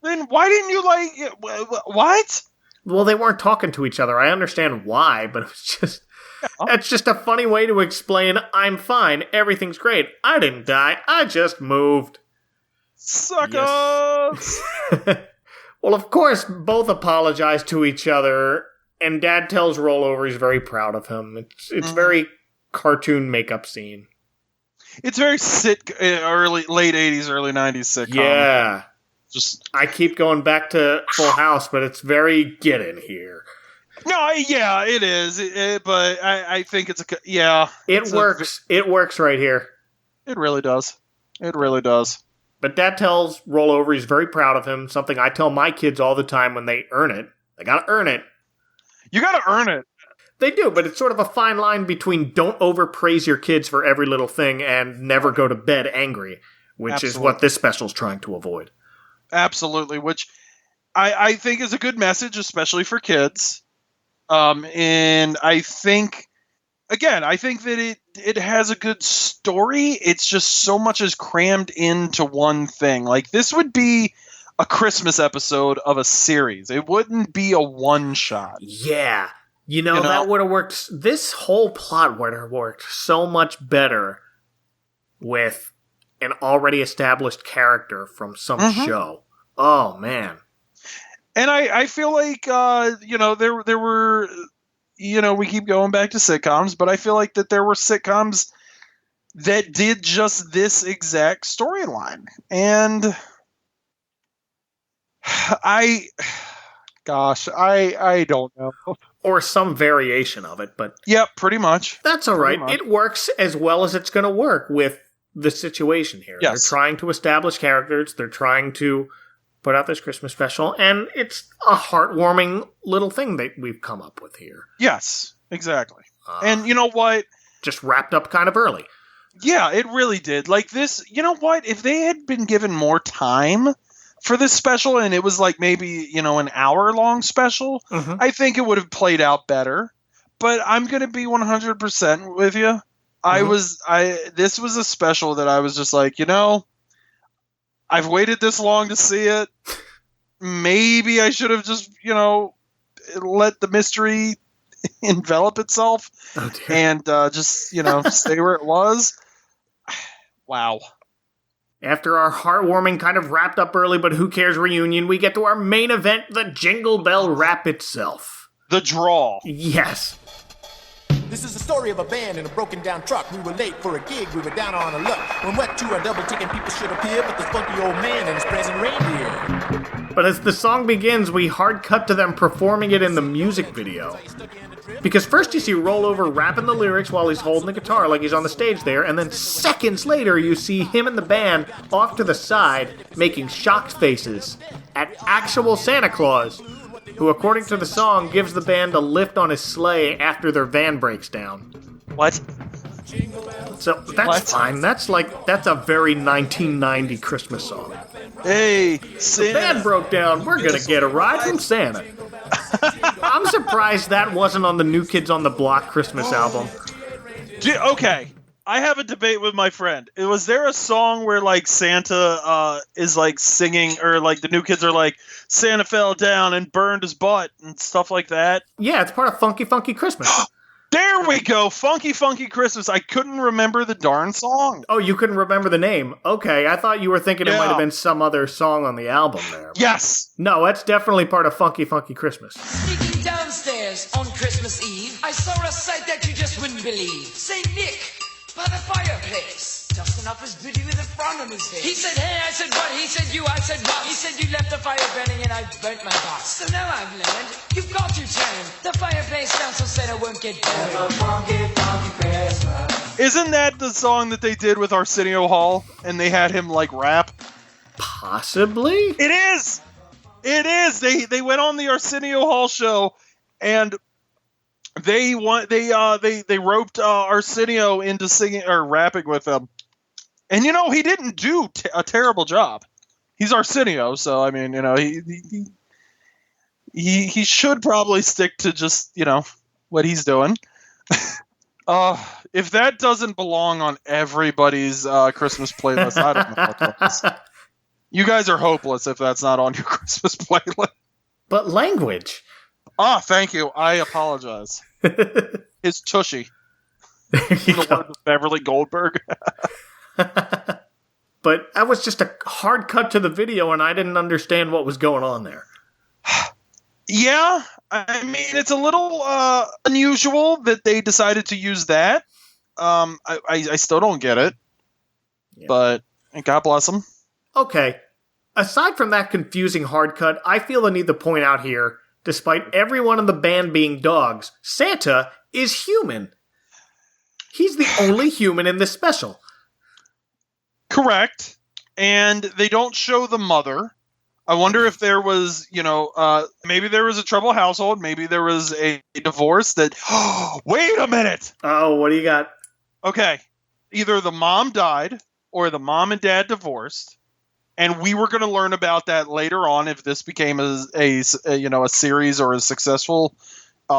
Then why didn't you what? Well, they weren't talking to each other. I understand why, but it was just... That's just a funny way to explain, I'm fine, everything's great. I didn't die. I just moved. Suckers! Yes. Well, of course, both apologize to each other, and Dad tells Rollover he's very proud of him. It's very cartoon makeup scene. It's very late 80s, early 90s sitcom. Yeah. I keep going back to Full House, but it's very get in here. No, yeah, it is. But I think it's It works. It works right here. It really does. It really does. But Dad tells Rollover he's very proud of him, something I tell my kids all the time when they earn it. They gotta earn it. You gotta earn it. They do, but it's sort of a fine line between don't overpraise your kids for every little thing and never go to bed angry, which is what this special's trying to avoid. Absolutely, which I think is a good message, especially for kids. And I think, again, that it has a good story. It's just so much is crammed into one thing. Like, this would be a Christmas episode of a series. It wouldn't be a one-shot. Yeah. You know, that would have worked. This whole plot would have worked so much better with an already established character from some show. Oh, man. And I feel like, there were, we keep going back to sitcoms, but I feel like that there were sitcoms that did just this exact storyline. And I don't know. Or some variation of it, but... Yep, pretty much. That's all right. It works as well as it's going to work with the situation here. Yes. They're trying to establish characters. They're trying to put out this Christmas special, and it's a heartwarming little thing that we've come up with here. Yes, exactly. And you know what? Just wrapped up kind of early. Yeah, it really did. Like this, you know what? If they had been given more time for this special, and it was like maybe, an hour-long special, I think it would have played out better. But I'm going to be 100% with you. This was a special that I was just like, I've waited this long to see it. Maybe I should have just, let the mystery envelop itself and just, stay where it was. Wow. After our heartwarming kind of wrapped up early but who cares reunion, we get to our main event, the Jingle Bell Rap itself. The draw. Yes. This is the story of a band in a broken down truck. We were late for a gig, we were down on our luck. When wet to our double ticket, people should appear, but this funky old man and his present reindeer. But as the song begins, we hard cut to them performing it in the music video. Because first you see Rollover rapping the lyrics while he's holding the guitar like he's on the stage there, and then seconds later you see him and the band off to the side making shocked faces at actual Santa Claus, who, according to the song, gives the band a lift on his sleigh after their van breaks down. What? So that's fine. That's a very 1990 Christmas song. Hey, Santa. The band broke down. We're gonna get a ride from Santa. I'm surprised that wasn't on the New Kids on the Block Christmas album. Okay, I have a debate with my friend. Was there a song where like Santa is like singing, or like the New Kids are like, Santa fell down and burned his butt and stuff like that? Yeah, it's part of Funky Funky Christmas. There we go, Funky Funky Christmas. I couldn't remember the darn song. Oh, you couldn't remember the name. Okay, I thought you were thinking it might have been some other song on the album there. Yes! No, that's definitely part of Funky Funky Christmas. Sneaking downstairs on Christmas Eve, I saw a sight that you just wouldn't believe. Say, Nick, by the fireplace, dusting up his booty with a frown on his face. He said, hey, I said, what? He said, you, I said, what? He said, you left the fire burning and I burnt my box. So now I've learned, you've got to turn the fireplace down so Santa won't get burned. Isn't that the song that they did with Arsenio Hall and they had him like rap? Possibly? It is! It is! They went on the Arsenio Hall show and they roped Arsenio into singing or rapping with them. And he didn't do a terrible job. He's Arsenio, so I mean, he should probably stick to just, what he's doing. If that doesn't belong on everybody's Christmas playlist, I don't know what does. You guys are hopeless if that's not on your Christmas playlist. But language. Thank you. I apologize. His tushy. The word of Beverly Goldberg. But that was just a hard cut to the video, and I didn't understand what was going on there. Yeah, I mean, it's a little unusual that they decided to use that. I still don't get it, but God bless them. Okay, aside from that confusing hard cut, I feel the need to point out here, despite everyone in the band being dogs, Santa is human. He's the only human in this special. Correct. and they don't show the mother. I wonder if there was, maybe there was a troubled household. Maybe there was a divorce that, wait a minute. Oh, what do you got? Okay. Either the mom died or the mom and dad divorced. And we were going to learn about that later on if this became a series or a successful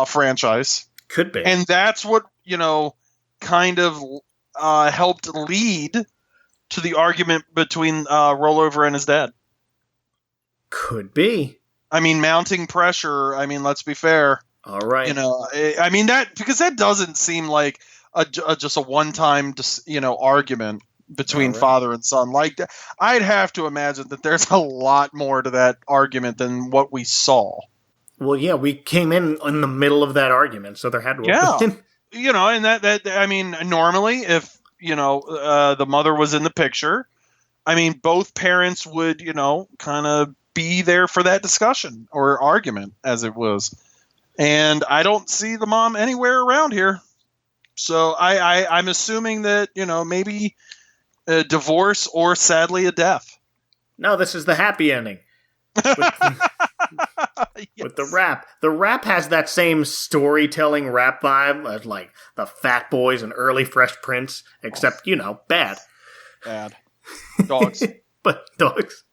franchise. Could be. And that's what, kind of helped lead to the argument between Rollover and his dad. Could be. I mean, mounting pressure. I mean, let's be fair. All right. Because that doesn't seem like just a one-time, argument between father and son. Like, I'd have to imagine that there's a lot more to that argument than what we saw. Well, yeah, we came in the middle of that argument, so there had to have been. And that normally if, the mother was in the picture, I mean, both parents would, kind of be there for that discussion or argument as it was. And I don't see the mom anywhere around here. So I'm assuming that, maybe a divorce or sadly a death. No, this is the happy ending. With the rap. The rap has that same storytelling rap vibe as like the Fat Boys and early Fresh Prince, except, bad. Bad. Dogs. But dogs.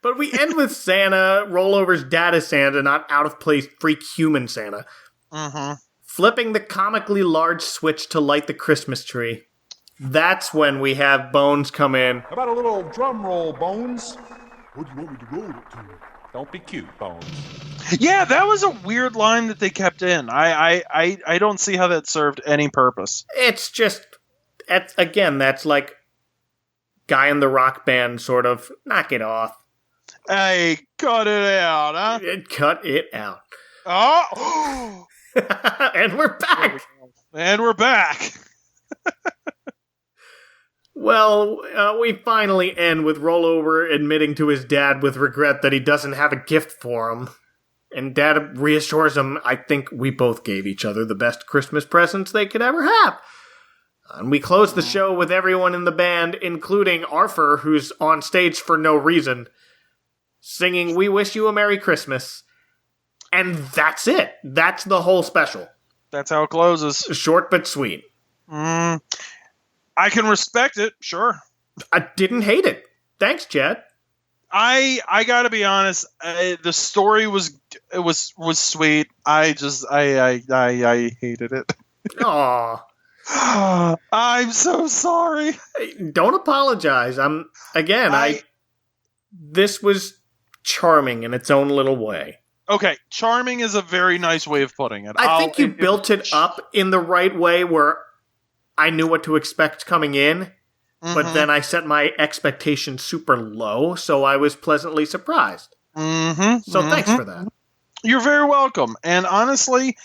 But we end with Santa, Rollover's dad is Santa, not out-of-place freak human Santa. Mm-hmm. Flipping the comically large switch to light the Christmas tree. That's when we have Bones come in. How about a little drum roll, Bones? What do you want me to roll it to? Don't be cute, Bones. Yeah, that was a weird line that they kept in. I don't see how that served any purpose. It's just, that's like guy in the rock band sort of, knock it off. Hey, cut it out, huh? Cut it out. Oh! And we're back! And we're back! Well, we finally end with Rollover admitting to his dad with regret that he doesn't have a gift for him. And Dad reassures him, I think we both gave each other the best Christmas presents they could ever have. And we close the show with everyone in the band, including Arthur, who's on stage for no reason, singing We Wish You a Merry Christmas. And that's it. That's the whole special. That's how it closes. Short but sweet. I can respect it, sure. I didn't hate it. Thanks, Chad. I gotta be honest. The story was sweet. I hated it. Aw. I'm so sorry. Don't apologize. This was charming in its own little way. Okay, charming is a very nice way of putting it. I think you built it up in the right way where I knew what to expect coming in, but then I set my expectations super low, so I was pleasantly surprised. Mm-hmm. So thanks for that. You're very welcome. And honestly,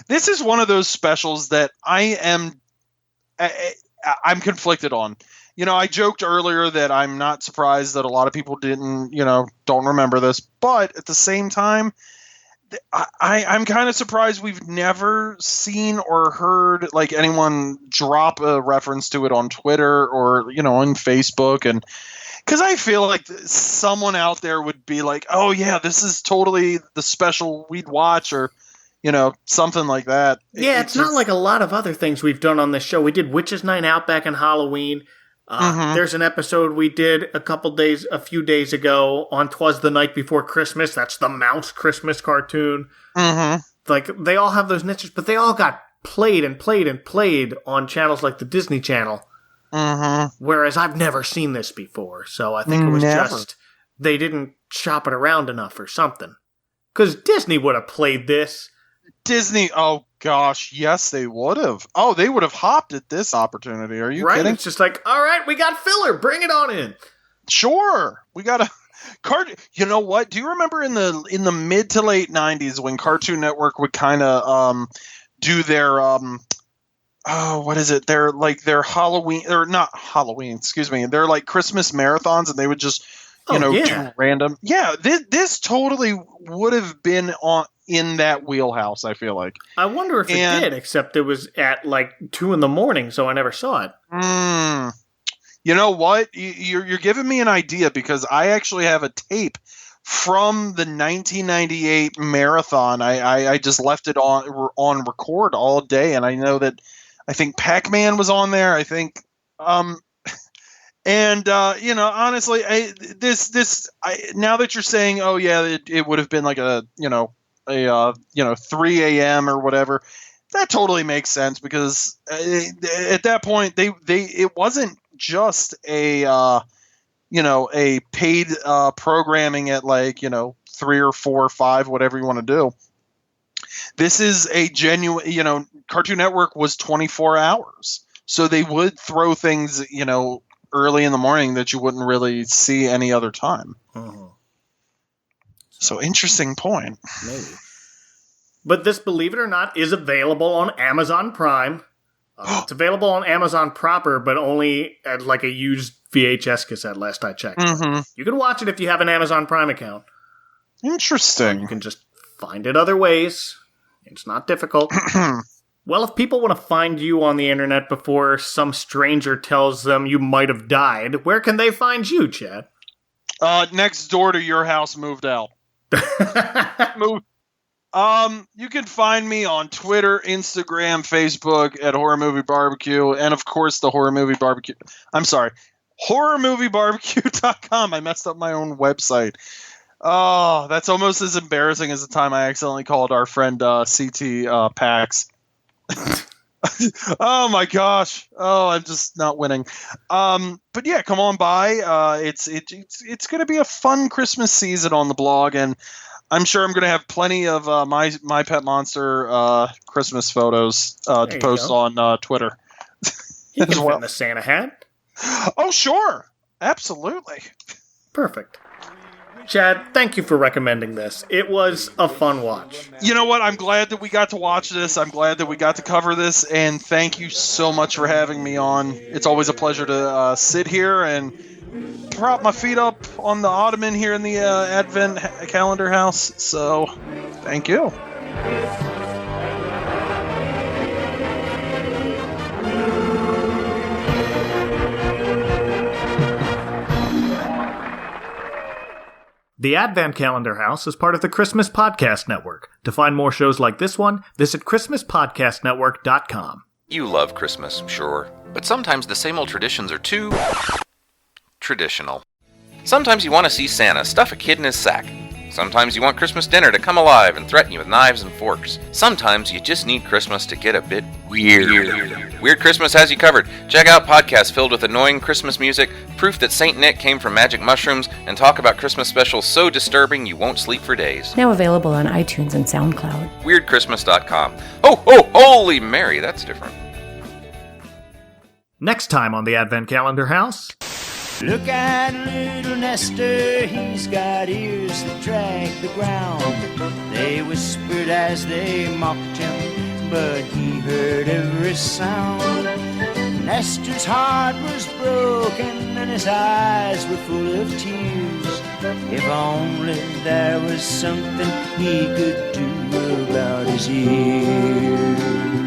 this is one of those specials that I'm conflicted on. I joked earlier that I'm not surprised that a lot of people don't remember this, but at the same time, I'm kind of surprised we've never seen or heard like anyone drop a reference to it on Twitter or, on Facebook. And because I feel like someone out there would be like, oh yeah, this is totally the special we'd watch or, something like that. Yeah, it's not like a lot of other things we've done on this show. We did Witches Night Out back in Halloween. There's an episode we did a few days ago on 'Twas the Night Before Christmas. That's the Mouse Christmas cartoon. Mm-hmm. Like, they all have those niches, but they all got played and played and played on channels like the Disney Channel. Mm-hmm. Whereas I've never seen this before, so I think it was just they didn't shop it around enough or something. Because Disney would have played this. Disney, oh gosh, yes, they would have. Oh, they would have hopped at this opportunity. Are you kidding? It's just like, all right, we got filler. Bring it on in. Sure, we got a card. You know what? Do you remember in the mid to late '90s when Cartoon Network would kind of do their what is it? Their Halloween or not Halloween? Excuse me. They're like Christmas marathons, and they would just do random. Yeah, this totally would have been in that wheelhouse, I feel like. I wonder if it did, except it was at like 2 a.m, so I never saw it. You know what? You're giving me an idea because I actually have a tape from the 1998 marathon. I just left it on record all day, and I know that I think Pac-Man was on there. I think, and honestly, now that you're saying, oh yeah, it would have been like a 3 a.m. or whatever. That totally makes sense because at that point it wasn't just a paid programming at 3 or 4 or 5, whatever you want to do. This is a genuine, Cartoon Network was 24 hours. So they would throw things, early in the morning that you wouldn't really see any other time. Uh-huh. So interesting point. Maybe. But this, believe it or not, is available on Amazon Prime. It's available on Amazon proper, but only at a used VHS cassette, last I checked. Mm-hmm. You can watch it if you have an Amazon Prime account. Interesting. You can just find it other ways. It's not difficult. Well, if people want to find you on the internet before some stranger tells them you might have died, where can they find you, Chad? Next door to your house, moved out. You can find me on Twitter, Instagram, Facebook at Horror Movie Barbecue, and of course the Horror Movie Barbecue. I'm sorry, horrormoviebarbecue.com. I messed up my own website. Oh, that's almost as embarrassing as the time I accidentally called our friend CT Pax. Oh my gosh! Oh, I'm just not winning. But yeah, come on by. It's going to be a fun Christmas season on the blog, and I'm sure I'm going to have plenty of my pet monster Christmas photos to post on Twitter. You can fit in the Santa hat. Oh, sure. Absolutely. Perfect. Chad, thank you for recommending this. It was a fun watch. You know what? I'm glad that we got to watch this. I'm glad that we got to cover this, and thank you so much for having me on. It's always a pleasure to sit here and prop my feet up on the ottoman here in the Advent Calendar house. So, thank you. The Advent Calendar House is part of the Christmas Podcast Network. To find more shows like this one, visit ChristmasPodcastNetwork.com. You love Christmas, sure, but sometimes the same old traditions are too traditional. Sometimes you want to see Santa stuff a kid in his sack. Sometimes you want Christmas dinner to come alive and threaten you with knives and forks. Sometimes you just need Christmas to get a bit weird. Weird Christmas has you covered. Check out podcasts filled with annoying Christmas music, proof that St. Nick came from magic mushrooms, and talk about Christmas specials so disturbing you won't sleep for days. Now available on iTunes and SoundCloud. WeirdChristmas.com. Oh, holy Mary, that's different. Next time on the Advent Calendar House... Look at little Nestor, he's got ears that drag the ground. They whispered as they mocked him, but he heard every sound. Nestor's heart was broken and his eyes were full of tears. If only there was something he could do about his ears.